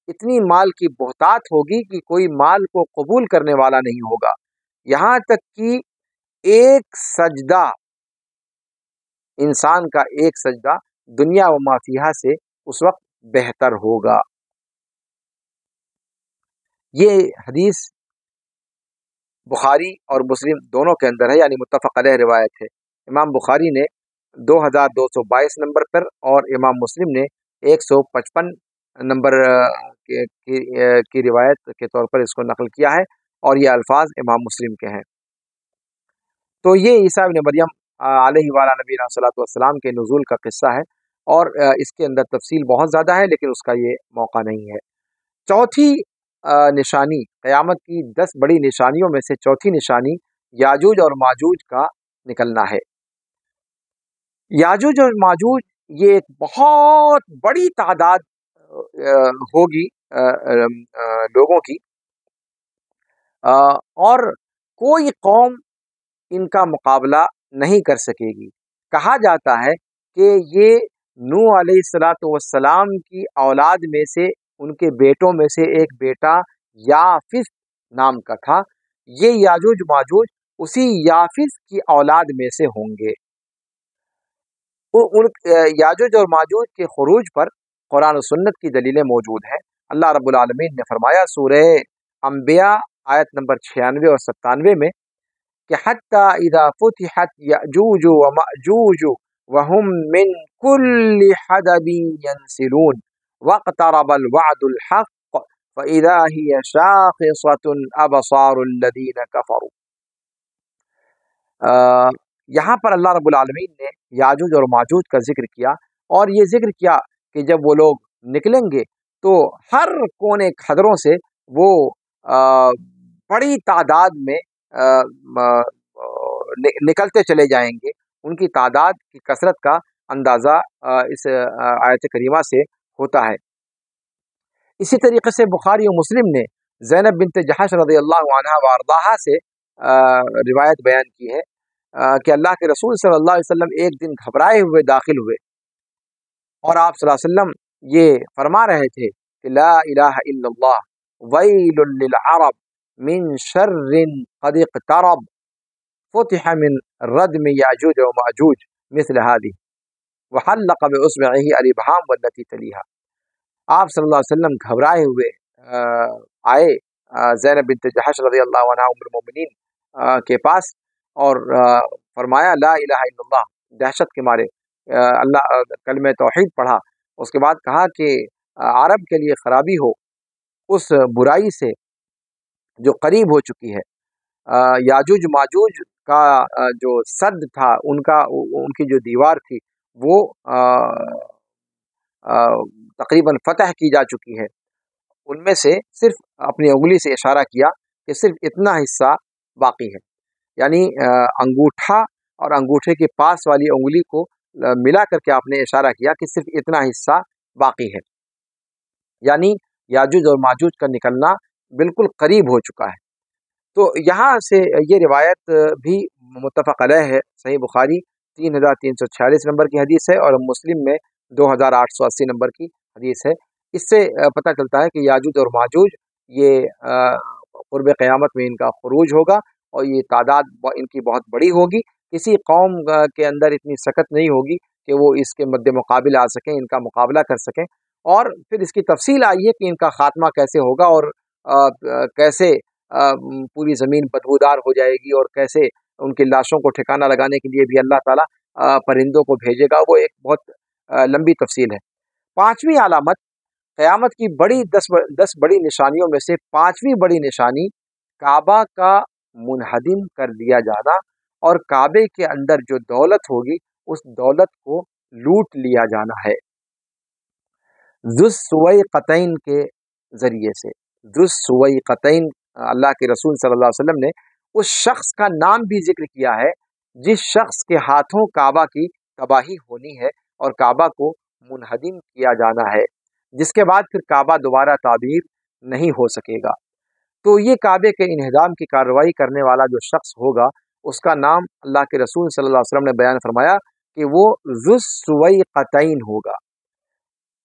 इतनी माल की बहुतात होगी कि कोई माल को कबूल करने वाला नहीं होगा। यहाँ तक कि एक सजदा, इंसान का एक सजदा दुनिया व माफिया से उस वक्त बेहतर होगा। ये हदीस बुखारी और मुस्लिम दोनों के अंदर है, यानी मुत्तफ़क़ अलैह रिवायत है। इमाम बुखारी ने 2222 नंबर पर, और इमाम मुस्लिम ने 155 नंबर की रिवायत के तौर पर इसको नकल किया है, और ये अल्फाज इमाम मुस्लिम के हैं। तो ये ईसा इब्न मरियम अलैहि वाला नबीना सल्लल्लाहु अलैहि वसल्लम के नुज़ूल का किस्सा है, और इसके अंदर तफसील बहुत ज़्यादा है, लेकिन उसका ये मौका नहीं है। चौथी निशानी, क़यामत की 10 बड़ी निशानियों में से चौथी निशानी याजूज और माजूज का निकलना है। याजूज और माजूज ये एक बहुत बड़ी तादाद होगी लोगों की, और कोई कौम इनका मुकाबला नहीं कर सकेगी। कहा जाता है कि ये नूह अलैहिस्सलातु वस्सलाम की औलाद में से, उनके बेटों में से एक बेटा याफिस नाम का था। ये याजूज माजूज उसी याफिस की औलाद में से होंगे। उन याजूज और माजूज के खुरूज पर कुरान और सुन्नत की दलीलें मौजूद हैं। अल्लाह रब्बुल आलमीन ने फरमाया सूरह अंबिया आयत नंबर 96 और 97 में कि हत्ता इज़ा फुतिहत यअजूज व मअजूज व हुम मिन कुल्लि हदबिन यंसिलून वक़तरबल वअदुल हक़ फ़इज़ा हिय शाख़िसतुन अबसारुल लज़ीन कफ़रू। यहाँ पर अल्लाह रब्बुल आलमीन ने याजूज और माजूज का जिक्र किया, और ये जिक्र किया कि जब वो लोग निकलेंगे तो हर कोने खदरों से वो बड़ी तादाद में निकलते चले जाएंगे। उनकी तादाद की कसरत का अंदाज़ा इस आयत करीमा से होता है। इसी तरीके से बुखारी और मुस्लिम ने ज़ैनब बिन्त जहश रज़ियल्लाहु अन्हा व अर्दाहा से रिवायत बयान की है कि अल्लाह के रसूल सल्लल्लाहु अलैहि वसल्लम एक दिन घबराए हुए दाखिल हुए, और आप सल्लल्लाहु अलैहि वसल्लम ये फरमा रहे थे कि ला इलाहा इल्लल्लाह वैलुल लिल अरब मिन शर्रिन क़द इक़तरब फुतिह मिन रदम याजूज व माजूज मिस्ल हादी व हल्लक़ बिउस्बिही अल इब्हाम वल्लती तलीहा। आप सल्लल्लाहु अलैहि वसल्लम घबराए हुए आए ज़ैनब बिन्त जहश रज़ियल्लाहु अन्हा उम्मुल मोमिनीन के पास, और फरमाया ला इलाहा इल्लल्लाह, दहशत के मारे अल्लाह कलमे तौहीद पढ़ा। उसके बाद कहा कि अरब के लिए खराबी हो उस बुराई से जो करीब हो चुकी है। याजूज माजूज का जो सद था, उनकी जो दीवार थी वो तकरीबन फतह की जा चुकी है। उनमें से सिर्फ अपनी उंगली से इशारा किया कि सिर्फ इतना हिस्सा बाकी है, यानी अंगूठा और अंगूठे के पास वाली उंगली को मिला करके आपने इशारा किया कि सिर्फ इतना हिस्सा बाकी है, यानी याजूज और माजूज का निकलना बिल्कुल करीब हो चुका है। तो यहाँ से ये रिवायत भी मुत्तफ़क़ अलैह है। सही बुखारी 3346 नंबर की हदीस है, और मुस्लिम में 2880 नंबर की हदीस है। इससे पता चलता है कि याजूज और माजूज ये क़ुर्ब क़यामत में इनका खुरूज होगा, और ये तादाद इनकी बहुत बड़ी होगी। किसी कौम के अंदर इतनी सकत नहीं होगी कि वो इसके मद्दे मुकाबिल आ सकें, इनका मुकाबला कर सकें। और फिर इसकी तफसील आई है कि इनका खात्मा कैसे होगा, और कैसे पूरी ज़मीन बदबूदार हो जाएगी, और कैसे उनकी लाशों को ठिकाना लगाने के लिए भी अल्लाह ताला परिंदों को भेजेगा। वो एक बहुत लंबी तफसील है। पाँचवीं अलामत, क़यामत की बड़ी 10 बड़ी निशानियों में से पाँचवीं बड़ी निशानी काबा का मुनहदिम कर दिया जाना, और काबे के अंदर जो दौलत होगी उस दौलत को लूट लिया जाना है ज़ुस्सुवैक़तैन के ज़रिए से। ज़ुस्सुवैक़तैन, अल्लाह के रसूल सल्लल्लाहु अलैहि वसल्लम ने उस शख्स का नाम भी जिक्र किया है जिस शख्स के हाथों काबा की तबाही होनी है और काबा को मुनहदिम किया जाना है, जिसके बाद फिर काबा दोबारा ताबीर नहीं हो सकेगा। तो ये काबे के इन्हदाम की कार्रवाई करने वाला जो शख्स होगा, उसका नाम अल्लाह के रसूल सल्लल्लाहु अलैहि वसल्लम ने बयान फरमाया कि वो ज़ुस्सुवैक़तैन होगा।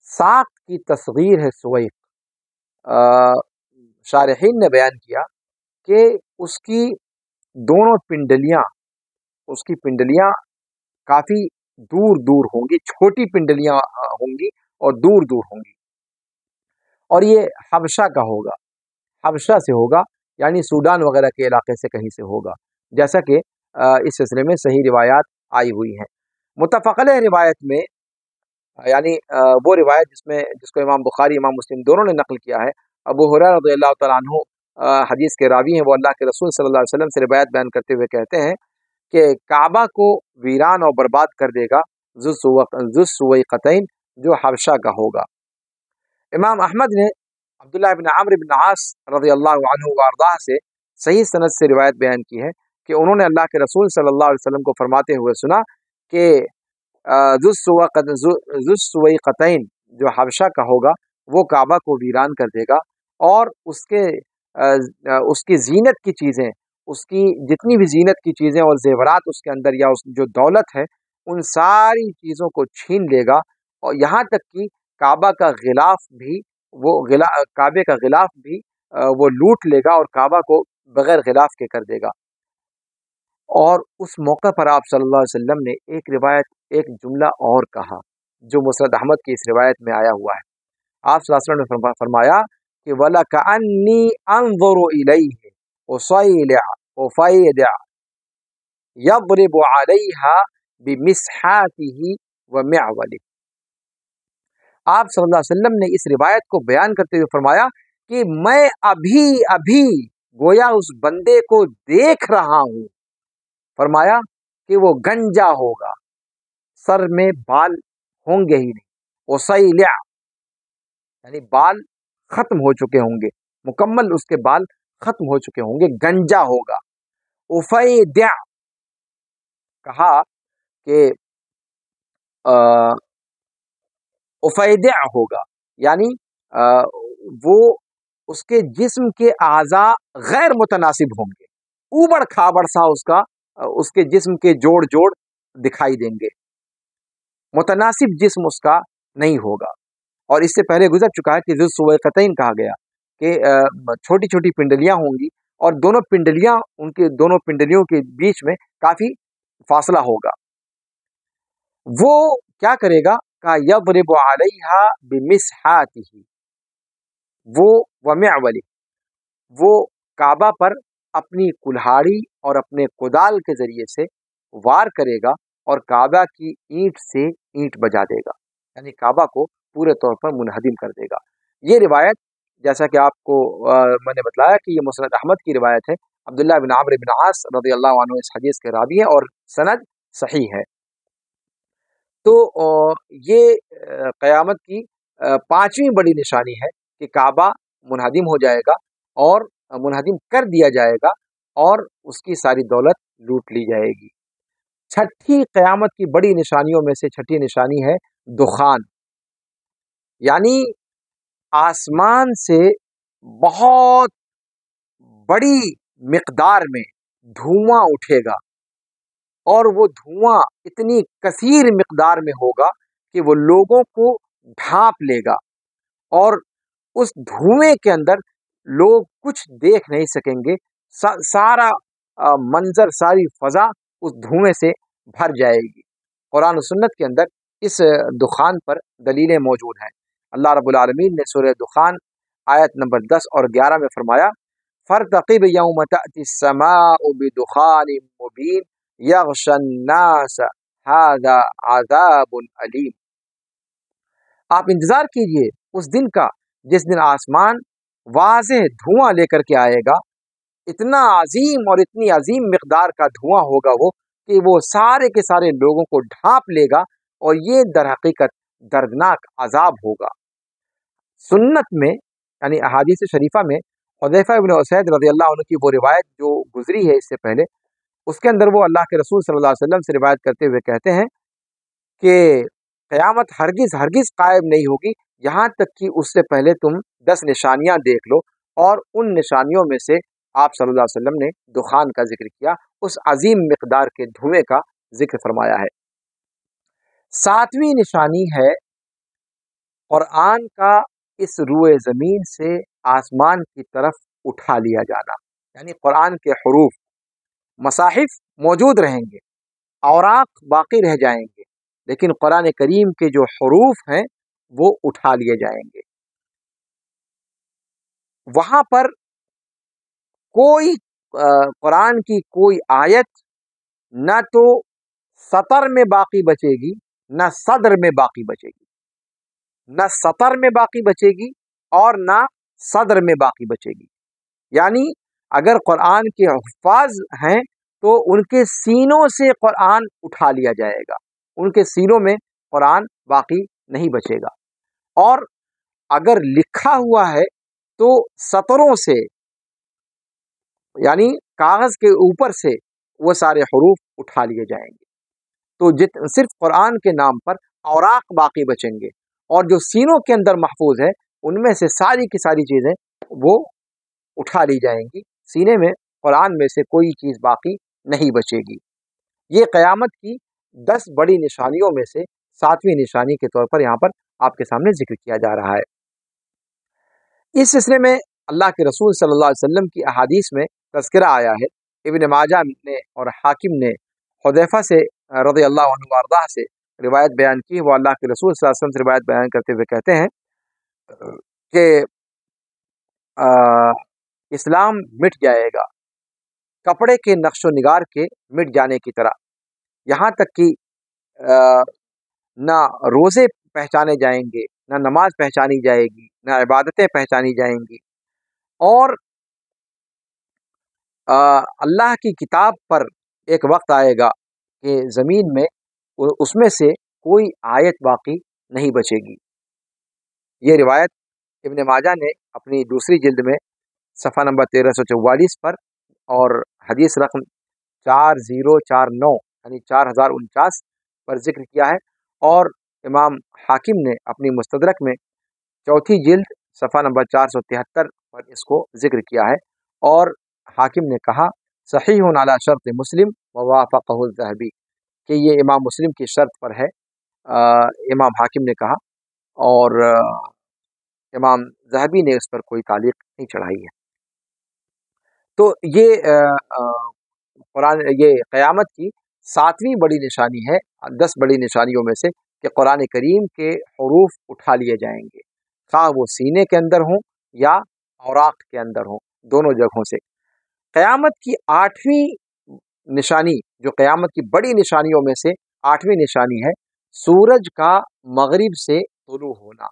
साक़ की तस्गीर है सुवैक़। शारिहीन ने बयान किया कि उसकी दोनों पिंडलियाँ काफ़ी दूर दूर होंगी, छोटी पिंडलियाँ होंगी और दूर दूर होंगी, और ये हबशा का होगा, हबशा से होगा, यानी सूडान वगैरह के इलाके से कहीं से होगा, जैसा कि इस सिलसिले में सही रिवायात आई हुई हैं। متفق علیہ روایت میں یعنی وہ روایت جس کو امام بخاری امام مسلم دونوں نے نقل کیا ہے، ابو ہریرہ رضی اللہ تعالیٰ عنہ حدیث کے راوی ہیں، وہ اللہ کے رسول صلی اللہ علیہ وسلم سے روایت بیان کرتے ہوئے کہتے ہیں کہ کعبہ کو ویران اور برباد کر دے گا ذو السویقتین، جو حبشہ کا ہوگا۔ امام احمد نے عبداللہ بن عمرو بن عاص رضی اللہ عنہ وارضاہ سے صحیح سند سے روایت بیان کی ہے کہ انہوں نے اللہ کے رسول صلی اللہ علیہ وسلم کو فرماتے ہوئے سنا کہ ذو السویقتین جو حبشہ کا ہوگا وہ کعبہ کو ویران کر دے گا، اور اس کی زینت کی چیزیں، اس کی جتنی بھی زینت کی چیزیں اور زیورات اس کے اندر یا جو دولت ہے، ان ساری چیزوں کو چھین لے گا، اور یہاں تک کہ کعبہ کا غلاف بھی کعبے کا غلاف بھی وہ لوٹ لے گا اور کعبہ کو بغیر غلاف کے کر دے گا۔ اور اس موقع پر آپ صلی اللہ علیہ وسلم نے ایک جملہ اور کہا جو مسند احمد کی اس روایت میں آیا ہوا ہے۔ آپ صلی اللہ علیہ وسلم نے فرمایا کہ وَلَكَأَنِّي أَنظُرُ إِلَيْهِ أُصَيْلِعُ يَضْرِبُ عَلَيْهَا بِمِسْحَاتِهِ وَمِعْوَلِهِ۔ آپ صلی اللہ علیہ وسلم نے اس روایت کو بیان کرتے ہوئے فرمایا کہ میں ابھی گویا اس بندے کو دیکھ رہا ہوں، فرمایا کہ وہ گنجا ہوگا، سر میں بال ہوں گے ہی نہیں، وسیلع یعنی بال ختم ہو چکے ہوں گے، مکمل اس کے بال ختم ہو چکے ہوں گے، گنجا ہوگا۔ افیدع کہا کہ افیدع ہوگا یعنی وہ اس کے جسم کے اعضاء غیر متناسب ہوں گے، اوبڑ کھابڑ سا اس کے جسم کے جوڑ دکھائی دیں گے، متناسب جسم اس کا نہیں ہوگا۔ اور اس سے پہلے گزر چکا ہے کہ ذو السویقتین کہا گیا کہ چھوٹی چھوٹی پنڈلیاں ہوں گی، اور دونوں پنڈلیوں کے بیچ میں کافی فاصلہ ہوگا۔ وہ کیا کرے گا؟ کہ یضرب علیہا بمسحاتہ، وہ ومعولی، وہ کعبہ پر اپنی کلہاڑی اور اپنے کدال کے ذریعے سے وار کرے گا اور کعبہ کی اینٹ سے اینٹ بجا دے گا، یعنی کعبہ کو پورے طور پر منہدم کر دے گا۔ یہ روایت جیسا کہ آپ کو میں نے بتلایا کہ یہ مسند احمد کی روایت ہے، عبداللہ بن عمرو بن عاص رضی اللہ عنہ اس حدیث کے راوی ہیں اور سند صحیح ہے۔ تو یہ قیامت کی پانچویں بڑی نشانی ہے کہ کعبہ منہدم ہو جائے گا اور منہدم کر دیا جائے گا اور اس کی ساری دولت لوٹ لی جائے گی۔ چھٹی قیامت کی بڑی نشانیوں میں سے چھٹی نشانی ہے دخان، یعنی آسمان سے بہت بڑی مقدار میں دھواں اٹھے گا، اور وہ دھواں اتنی کثیر مقدار میں ہوگا کہ وہ لوگوں کو ڈھانپ لے گا، اور اس دھوئیں کے اندر لوگ کچھ دیکھ نہیں سکیں گے، سارا منظر، ساری فضا اس دھوئیں سے بھر جائے گی۔ قرآن و سنت کے اندر اس دخان پر دلیلیں موجود ہیں۔ اللہ رب العالمین نے سورہ دخان آیت نمبر 10 اور 11 میں فرمایا فَارْتَقِبْ يَوْمَ تَأْتِي السَّمَاءُ بِدُخَانٍ مُبِينٍ يَغْشَى النَّاسَ هَذَا عَذَابٌ أَلِيمٌ۔ آپ انتظار کیجئے اس دن کا جس دن آسمان واضح دھواں لے کر کے آئے گا، اتنا عظیم اور اتنی عظیم مقدار کا دھواں ہوگا وہ کہ وہ سارے کے سارے لوگوں کو ڈھانپ لے گا، اور یہ در حقیقت دردناک عذاب ہوگا۔ سنت میں یعنی احادیث شریفہ میں حذیفہ بن اسید رضی اللہ عنہ کی وہ روایت جو گزری ہے اس سے پہلے، اس کے اندر وہ اللہ کے رسول صلی اللہ علیہ وسلم سے روایت کرتے ہوئے کہتے ہیں کہ قیامت ہرگز قائم نہیں ہوگی یہاں تک کہ اس سے پہلے تم 10 نشانیاں دیکھ لو، اور ان نشانیوں میں سے آپ صلی اللہ علیہ وسلم نے دخان کا ذکر کیا، اس عظیم مقدار کے دھوئیں کا ذکر فرمایا ہے۔ 7ویں نشانی ہے قرآن کا اس روئے زمین سے آسمان کی طرف اٹھا لیا جانا، یعنی قرآن کے حروف، مصاحف موجود رہیں گے، اوراق باقی رہ جائیں گے، لیکن قرآن کریم کے جو حروف ہیں وہ اٹھا لیے جائیں گے۔ وہاں پر کوئی قرآن کی کوئی آیت نہ تو सतर में बाकी बचेगी, न सदर में बाकी बचेगी। न सतर में बाकी बचेगी और ना सदर में बाकी बचेगी। यानी अगर कुरान के हुफ्फाज हैं तो उनके सीनों से कुरान उठा लिया जाएगा, उनके सीनों में कुरान बाकी नहीं बचेगा। और अगर लिखा हुआ है तो सतरों से, यानी कागज के ऊपर से वो सारे हरूफ उठा लिए जाएंगे। तो सिर्फ कुरान के नाम पर औराक बाकी बचेंगे, और जो सीनों के अंदर महफूज है उनमें से सारी की सारी चीज़ें वो उठा ली जाएंगी। सीने में कुरान में से कोई चीज़ बाकी नहीं बचेगी। ये क़यामत की 10 बड़ी निशानियों में से 7वीं निशानी के तौर पर यहाँ पर आपके सामने जिक्र किया जा रहा है। इस सिलसिले में अल्लाह के रसूल सल्लल्लाहु अलैहि वसल्लम की अहादीस में तज़किरा आया है। इब्न माजा ने और हाकिम ने हुदैफा से रज़ियल्लाहु अन्हु वारदा से रिवायत बयान की। वो अल्लाह के रसूल सल्लल्लाहु अलैहि वसल्लम से रिवायत बयान करते हुए कहते हैं कि इस्लाम मिट जाएगा कपड़े के नक्शो निगार के मिट जाने की तरह, यहाँ तक कि ना रोज़े पहचाने जाएंगे, ना नमाज पहचानी जाएगी, ना इबादतें पहचानी जाएंगी, और अल्लाह की किताब पर एक वक्त आएगा कि ज़मीन में उसमें से कोई आयत बाकी नहीं बचेगी। ये रिवायत इब्न माजा ने अपनी दूसरी जिल्द में सफ़ा नंबर 1344 पर और हदीस रकम 4049 यानी 4049 पर जिक्र किया है, और इमाम हाकिम ने अपनी मुस्तदरक में चौथी जिल्द सफ़ा नंबर 473 पर इसको जिक्र किया है। और हाकिम ने कहा सहीहुन अला शर्त मुस्लिम व वाफ़क़हु ज़हबी, कि ये इमाम मुस्लिम की शर्त पर है, इमाम हाकिम ने कहा, और इमाम ज़हबी ने इस पर कोई तालीक़ नहीं चढ़ाई है। तो ये कुरान, ये क़यामत की 7वीं बड़ी निशानी है 10 बड़ी निशानियों में से, कि कुरान करीम के हरूफ उठा लिए जाएंगे, खा वो सीने के अंदर हों या औराक के अंदर हों, दोनों जगहों से। क़यामत की 8वीं निशानी, जो क़यामत की बड़ी निशानियों में से 8वीं निशानी है, सूरज का मगरिब से तुलू होना।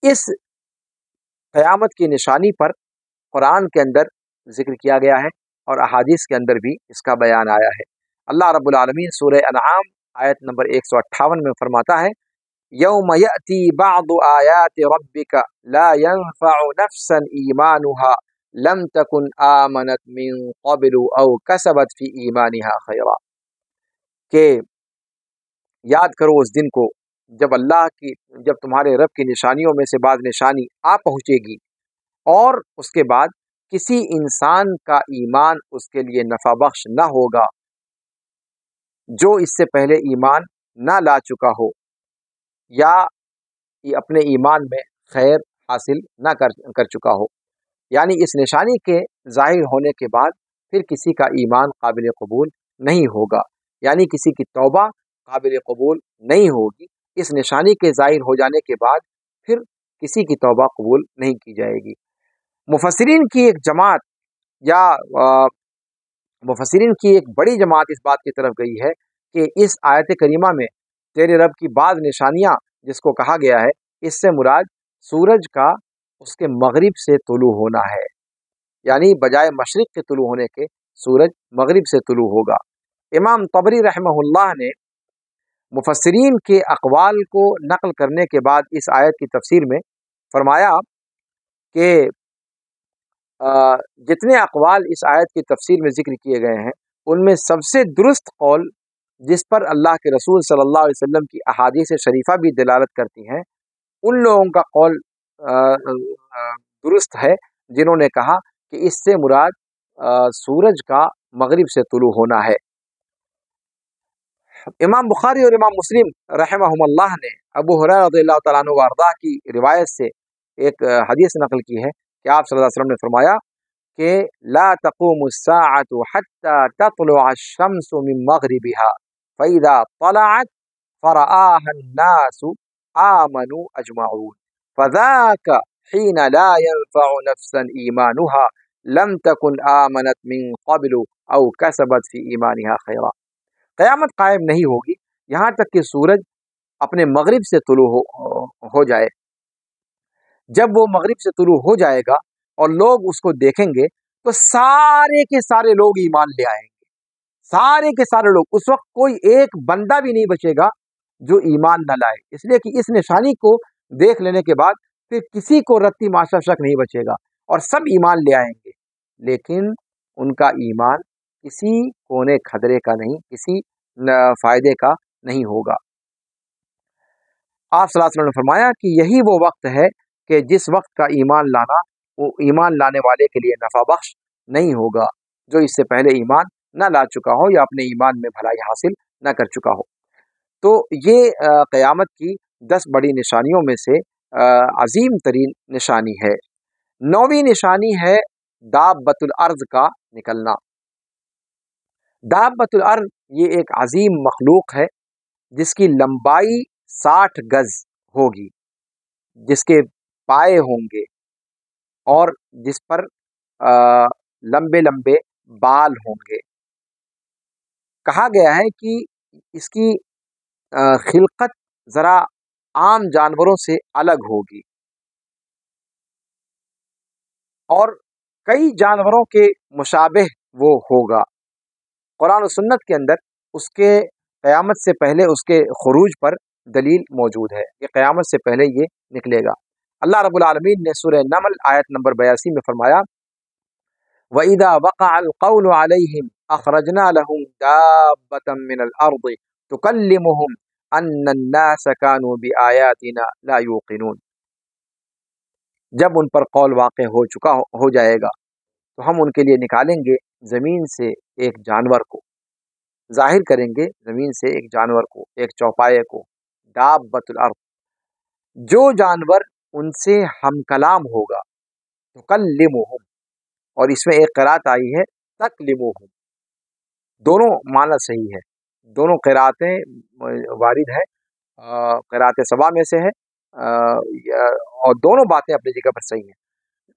इस क़यामत की निशानी पर कुरान के अंदर जिक्र किया गया है और अहादीस के अंदर भी इसका बयान आया है। अल्लाह रब्बुल आलमीन सूरह अनआम आयत नंबर 158 में फरमाता है, यौम यअती बअदु आयाति रब्बिका ला यंफअु नफ्सन ईमानुहा लम तकुन आमनत मिन क़ब्लु औ कसबत फी ईमानिहा खैरा, के याद करो उस दिन को जब तुम्हारे रब की निशानियों में से बाद निशानी आ पहुँचेगी और उसके बाद किसी इंसान का ईमान उसके लिए नफ़ा बख्श न होगा जो इससे पहले ईमान न ला चुका हो या ये अपने ईमान में खैर हासिल न कर चुका हो। यानी इस निशानी के ज़ाहिर होने के बाद फिर किसी का ईमान काबिल कबूल नहीं होगा, यानी किसी की तौबा काबिल कबूल नहीं होगी। इस निशानी के ज़ाहिर हो जाने के बाद फिर किसी की तौबा कबूल नहीं की जाएगी। मुफस्सिरीन की एक जमात या मुफस्सिरीन की एक बड़ी जमात इस बात की तरफ गई है कि इस आयत करीमा में तेरे रब की बाद निशानियाँ जिसको कहा गया है, इससे मुराद सूरज का उसके मगरिब से तुलू होना है, यानी बजाय मशरिक के तुलू होने के सूरज मगरिब से तुलू होगा। इमाम तबरी रहमहुल्लाह ने मुफस्सिरीन के अक़वाल को नक़ल करने के बाद इस आयत की तफसीर में फरमाया कि जितने अक़वाल इस आयत की तफसीर में ज़िक्र किए गए हैं उनमें सबसे दुरुस्त कौल, जिस पर अल्लाह के रसूल सल्लल्लाहु अलैहि वसल्लम की अहादीस शरीफा भी दलालत करती हैं, उन लोगों का कौल दुरुस्त है जिन्होंने कहा कि इससे मुराद सूरज का मगरिब से तुलू होना है। इमाम बुखारी और इमाम मुस्लिम रहमहुमुल्लाह ने अबू हुरैरा रज़ियल्लाहु तआला अन्हु वारदा की रिवायत से एक हदीस नकल की है कि आप सल्लल्लाहु अलैहि वसल्लम ने फरमाया कि ला तक़ूमुस्साअतु हत्ता तत्लुअ अश-शम्सु मिन मग़रिबिहा फ़इज़ा तलअत फ़रआहा अन्नासु आमनु अजमऊन फ़ज़ाका हीन ला यंफ़अु नफ्सन ईमानुहा लम तकुन आमनत मिन क़ब्लु औ कसबत फ़ी ईमानिहा खैरा। क़यामत कायम नहीं होगी यहाँ तक कि सूरज अपने मगरिब से तुलू हो जाए। जब वो मगरिब से तुलू हो जाएगा और लोग उसको देखेंगे तो सारे के सारे लोग ईमान ले आएंगे, सारे के सारे लोग। उस वक्त कोई एक बंदा भी नहीं बचेगा जो ईमान न लाए, इसलिए कि इस निशानी को देख लेने के बाद फिर किसी को रत्ती माशा शक नहीं बचेगा और सब ईमान ले आएंगे। लेकिन उनका ईमान किसी कोने खतरे का नहीं, किसी फायदे का नहीं होगा। आप सल्लल्लाहु अलैहि वसल्लम ने फरमाया कि यही वो वक्त है कि जिस वक्त का ईमान लाना वो ईमान लाने वाले के लिए नफा बख्श नहीं होगा, जो इससे पहले ईमान न ला चुका हो या अपने ईमान में भलाई हासिल न कर चुका हो। तो ये क़यामत की 10 बड़ी निशानियों में से अजीम तरीन निशानी है। 9वीं निशानी है दाब्बतुल अर्ज़ का निकलना। दाब्बतुल अर्ज़ ये एक अजीम मखलूक है जिसकी लंबाई 60 गज होगी, जिसके पाए होंगे और जिस पर लंबे लंबे बाल होंगे। कहा गया है कि इसकी खिलकत ज़रा आम जानवरों से अलग होगी और कई जानवरों के मुशाबिह वो होगा। कुरान और सुन्नत के अंदर उसके क़यामत से पहले उसके खुरूज पर दलील मौजूद है कि क़यामत से पहले ये निकलेगा। अल्लाह रब्बुल आलमीन ने सूरह नमल आयत नंबर 82 में फरमाया, वइज़ा वक़अल क़ौलु अलैहिम अख़रजना लहुम दाब्बतम मिनल अर्ज़ि तुकल्लिमुहुम अन्नन्नास कानू बिआयातिना ला यूक़िनून। जब उन पर कौल वाक़े हो जाएगा तो हम उनके लिए निकालेंगे ज़मीन से एक जानवर को, ज़ाहिर करेंगे ज़मीन से एक जानवर को, एक चौपाए को, दाब्बतुल अर्ज़, जो जानवर उनसे हम कलाम होगा। तुकल्लिमुहुम, और इसमें एक क़िरात आई है तकलिमुहुम, दोनों माना सही है, दोनों क़िरातें वारिद है, क़िरात सबा में से है और दोनों बातें अपनी जगह पर सही हैं।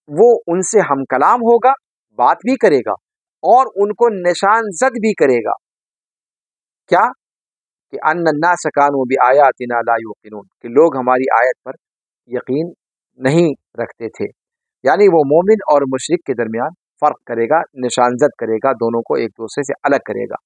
वो उनसे हम कलाम होगा, बात भी करेगा और उनको निशान ज़द भी करेगा। क्या कि अन्नन्नास कानू बिआयातिना ला यूक़िनून, कि लोग हमारी आयत पर यकीन नहीं रखते थे। यानी वो मोमिन और मुशरिक के दरमियान फ़र्क करेगा, निशानजद करेगा, दोनों को एक दूसरे से अलग करेगा।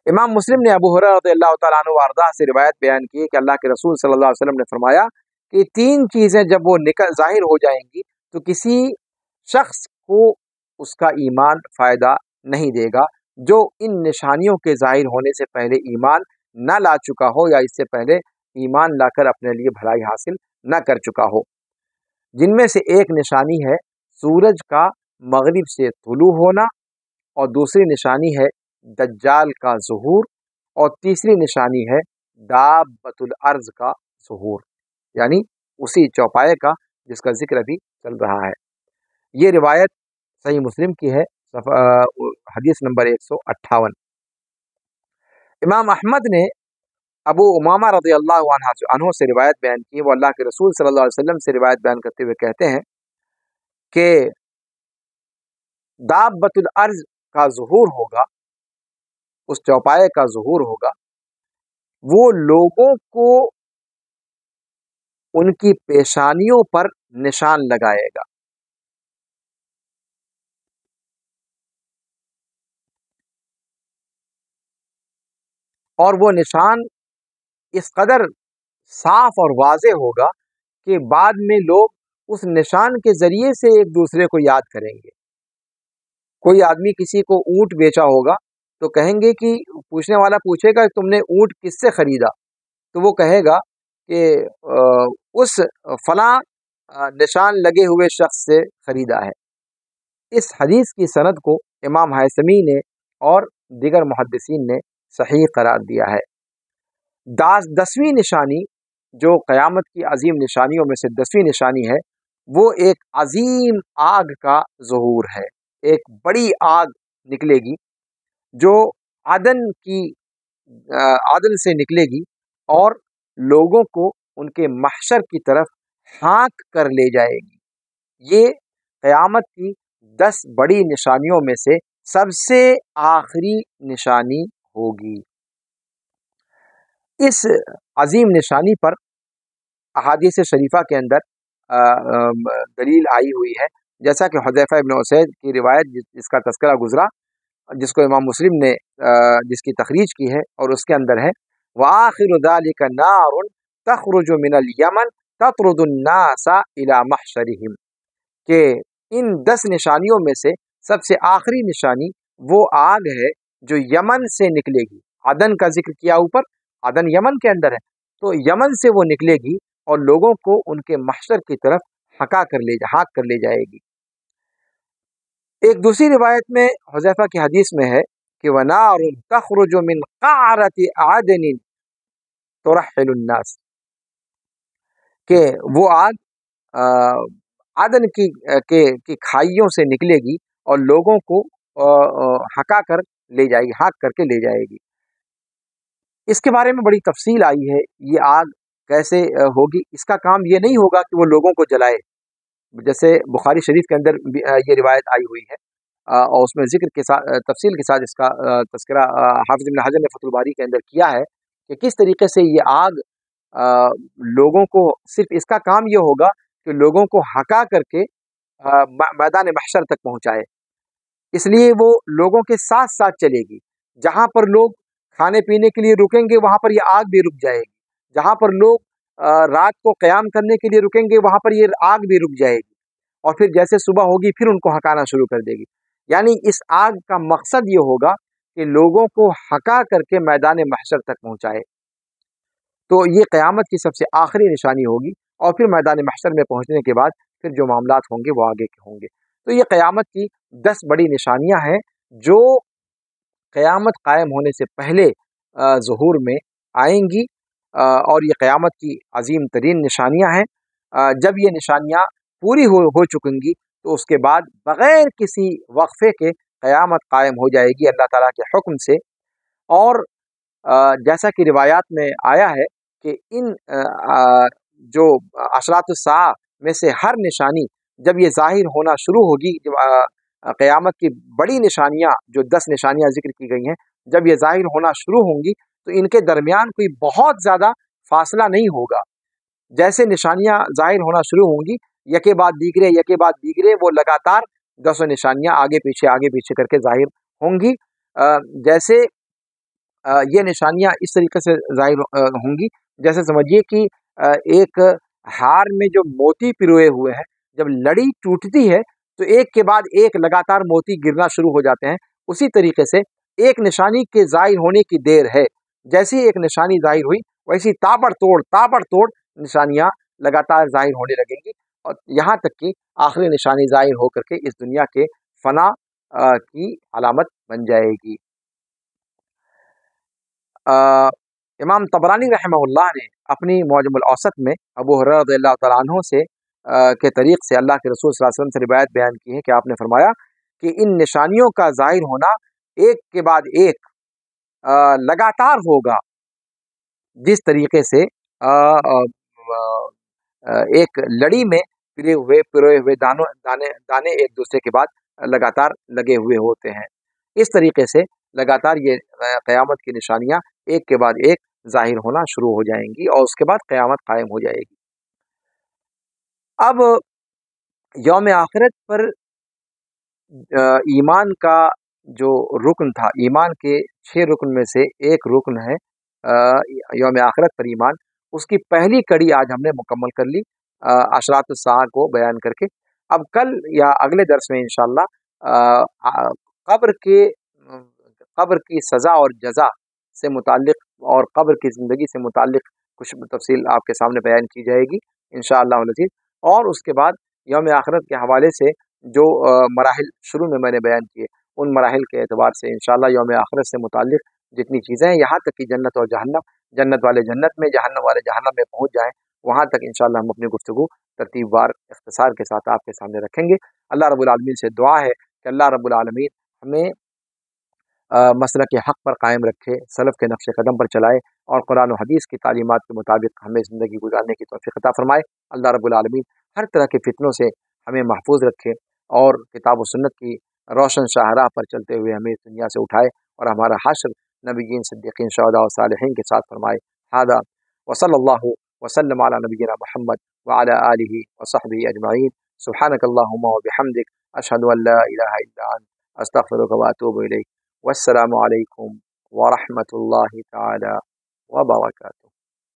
इमाम मुस्लिम ने अबू हुरैरा रज़ियल्लाहु तआला अन्हु व अर्ज़ाह से रिवायत बयान की कि अल्लाह के रसूल सल्लल्लाहु अलैहि वसल्लम ने फरमाया कि 3 चीज़ें जब वो ज़ाहिर हो जाएंगी तो किसी शख्स को उसका ईमान फ़ायदा नहीं देगा जो इन निशानियों के ज़ाहिर होने से पहले ईमान न ला चुका हो या इससे पहले ईमान लाकर अपने लिए भलाई हासिल न कर चुका हो। जिनमें से एक निशानी है सूरज का मगरिब से तुलू होना, और दूसरी निशानी है दज्जाल का ज़ुहूर, और तीसरी निशानी है दाब्बतुल अर्ज़ का ज़ुहूर, यानी उसी चौपाए का जिसका जिक्र अभी चल रहा है। ये रिवायत सही मुस्लिम की है, हदीस नंबर 158। इमाम अहमद ने अबू उमामा रज़ियल्लाहु अन्हु से रिवायत बयान की, वो अल्लाह के रसूल सल्लल्लाहु अलैहि वसल्लम से रिवायत बयान करते हुए कहते हैं कि दाब्बतुल अर्ज़ का ज़ुहूर होगा, उस चौपाए का ज़ुहूर होगा, वो लोगों को उनकी पेशानियों पर निशान लगाएगा। और वो निशान इस कदर साफ और वाज़ेह होगा कि बाद में लोग उस निशान के ज़रिए से एक दूसरे को याद करेंगे। कोई आदमी किसी को ऊँट बेचा होगा तो कहेंगे कि पूछने वाला पूछेगा तुमने ऊँट किससे ख़रीदा, तो वो कहेगा कि उस फलां निशान लगे हुए शख्स से ख़रीदा है। इस हदीस की सनद को इमाम हैसमी ने और दीगर मुहद्दिसीन ने सही करार दिया है। 10वीं निशानी जो क़यामत की अजीम निशानियों में से 10वीं निशानी है, वो एक अजीम आग का ज़ुहूर है। एक बड़ी आग निकलेगी जो आदन से निकलेगी और लोगों को उनके महशर की तरफ हाँक कर ले जाएगी। ये क़यामत की 10 बड़ी निशानियों में से सबसे आखिरी निशानी होगी। इस अजीम निशानी पर अहादीस शरीफा के अंदर दलील आई हुई है, जैसा कि हुज़ैफा इब्न उसैद की रिवायत जिसका तज़किरा गुजरा, जिसको इमाम मुस्लिम ने जिसकी तखरीज की है, और उसके अंदर है व आखिरु ज़ालिका नारुन तखरुजु मिनल यमन ततरुदुन नासा इला महशरिहिम, कि इन 10 निशानियों में से सबसे आखिरी निशानी वो आग है जो यमन से निकलेगी। अदन का जिक्र किया ऊपर, अदन यमन के अंदर है, तो यमन से वो निकलेगी और लोगों को उनके महशर की तरफ हाँक कर ले जाएगी। एक दूसरी रिवायत में हुज़ैफा की हदीस में है कि वनारुन तखरुजु मिन क़अरति आदनिन तुरहिलुन नास, कि वो आग आदन की खाइयों से निकलेगी और लोगों को हका कर ले जाएगी, हाँक करके ले जाएगी। इसके बारे में बड़ी तफसील आई है, ये आग कैसे होगी। इसका काम ये नहीं होगा कि वो लोगों को जलाए, जैसे बुखारी शरीफ के अंदर ये रिवायत आई हुई है, और उसमें जिक्र के साथ तफसील के साथ इसका तज़किरा हाफिज़ इब्न हजर ने फतहुल बारी के अंदर किया है कि किस तरीके से ये आग लोगों को, सिर्फ इसका काम ये होगा कि लोगों को हका करके मैदान महशर तक पहुंचाए। इसलिए वो लोगों के साथ साथ चलेगी। जहां पर लोग खाने पीने के लिए रुकेंगे वहां पर ये आग भी रुक जाएगी, जहां पर लोग रात को क़याम करने के लिए रुकेंगे वहां पर ये आग भी रुक जाएगी, और फिर जैसे सुबह होगी फिर उनको हकाना शुरू कर देगी। यानी इस आग का मकसद ये होगा कि लोगों को हका करके मैदान महशर तक पहुंचाए। तो ये क़यामत की सबसे आखिरी निशानी होगी, और फिर मैदान महशर में पहुंचने के बाद फिर जो मामलात होंगे वो आगे के होंगे। तो ये क़यामत की 10 बड़ी निशानियां हैं जो क़यामत कायम होने से पहले ज़ुहूर में आएंगी, और ये क़यामत की अजीम तरीन निशानियां हैं। जब ये निशानियां पूरी हो चुकेंगी तो उसके बाद बग़ैर किसी वक्फ़े के क़यामत कायम हो जाएगी अल्लाह ताला के हुक्म से। और जैसा कि रिवायात में आया है कि इन जो अशरात-उस-साआ में से हर निशानी जब ये ज़ाहिर होना शुरू होगी, जब क़यामत की बड़ी निशानियां जो 10 निशानियां जिक्र की गई हैं, जब ये ज़ाहिर होना शुरू होंगी तो इनके दरमियान कोई बहुत ज़्यादा फासला नहीं होगा। जैसे निशानियां ज़ाहिर होना शुरू होंगी, यके बाद दीगरे वो लगातार 10 निशानियां आगे पीछे करके ज़ाहिर होंगी। जैसे ये निशानियां इस तरीके से ज़ाहिर होंगी, जैसे समझिए कि एक हार में जो मोती पिरोए हुए हैं, जब लड़ी टूटती है तो एक के बाद एक लगातार मोती गिरना शुरू हो जाते हैं। उसी तरीके से एक निशानी के ज़ाहिर होने की देर है, जैसी एक निशानी ज़ाहिर हुई वैसी ताबड़तोड़ निशानियां लगातार ज़ाहिर होने लगेंगी, और यहाँ तक कि आखिरी निशानी ज़ाहिर होकर के इस दुनिया के फना की अलामत बन जाएगी। इमाम तबरानी रहमहुल्लाह ने अपनी मौजमुल औसत में अबू हुरैरा रज़ियल्लाहु तआला अन्हु से के तरीक़ से अल्लाह के रसूल सल्लल्लाहु अलैहि वसल्लम से रिवायत बयान की है कि आपने फरमाया कि इन निशानियों का ज़ाहिर होना एक के बाद एक लगातार होगा, जिस तरीके से एक लड़ी में पिरोए हुए दाने एक दूसरे के बाद लगातार लगे हुए होते हैं। इस तरीके से लगातार ये क़यामत की निशानियां एक के बाद एक ज़ाहिर होना शुरू हो जाएंगी, और उसके बाद क़यामत कायम हो जाएगी। अब यौम आखिरत पर ईमान का जो रुकन था, ईमान के 6 रुकन में से एक रुकन है यौम आखिरत पर ईमान। उसकी पहली कड़ी आज हमने मुकम्मल कर ली अशरात-उस-साआ को बयान करके। अब कल या अगले दर्स में इंशाअल्लाह कब्र की सज़ा और जज़ा से मुताल्लिक़ और कब्र की ज़िंदगी से मुताल्लिक़ कुछ तफ़सील आपके सामने बयान की जाएगी इंशाअल्लाह अज़ीज़। और उसके बाद यौम आखिरत के हवाले से जो मराहिल शुरू में मैंने बयान किए, उन मराहिल के एतबार से इंशाअल्लाह यौम आखिरत से मुताल्लिक़ जितनी चीज़ें हैं, यहाँ तक कि जन्नत और जहन्नम, जन्नत वाले जन्नत में, जहन्नम वाले जहन्नम में पहुँच जाएँ, वहाँ तक इंशाअल्लाह हम अपनी गुफ्तगू तरतीबवार इख्तिसार के साथ आपके सामने रखेंगे। अल्लाह रब्बुल आलमीन से दुआ है कि अल्लाह रब्बुल आलमीन हमें मसलक हक़ पर कायम रखे, सलफ़ के नक्श कदम पर चलाए, और कुरान और हदीस की तालीमात के मुताबिक हमें ज़िंदगी गुजारने की तौफ़ीक़ अता फ़रमाए। अल्लाह रब्बुल आलमीन हर तरह के फ़ितनों से हमें महफूज़ रखे, اور کتاب و سنت کی روشن شاہراہ پر چلتے ہوئے ہمیں اس دنیا سے اٹھائے اور ہمارا حشر نبیین صدیقین شہداء و صالحین کے ساتھ فرمائے. هذا وصلی اللہ وسلم علی نبینا محمد وعلى آلہ وصحبہ اجمعین. سبحانک اللہم وبحمدک اشہد ان لا الہ الا انت استغفرک واتوب الیک. والسلام علیکم ورحمۃ اللہ تعالی وبرکاتہ.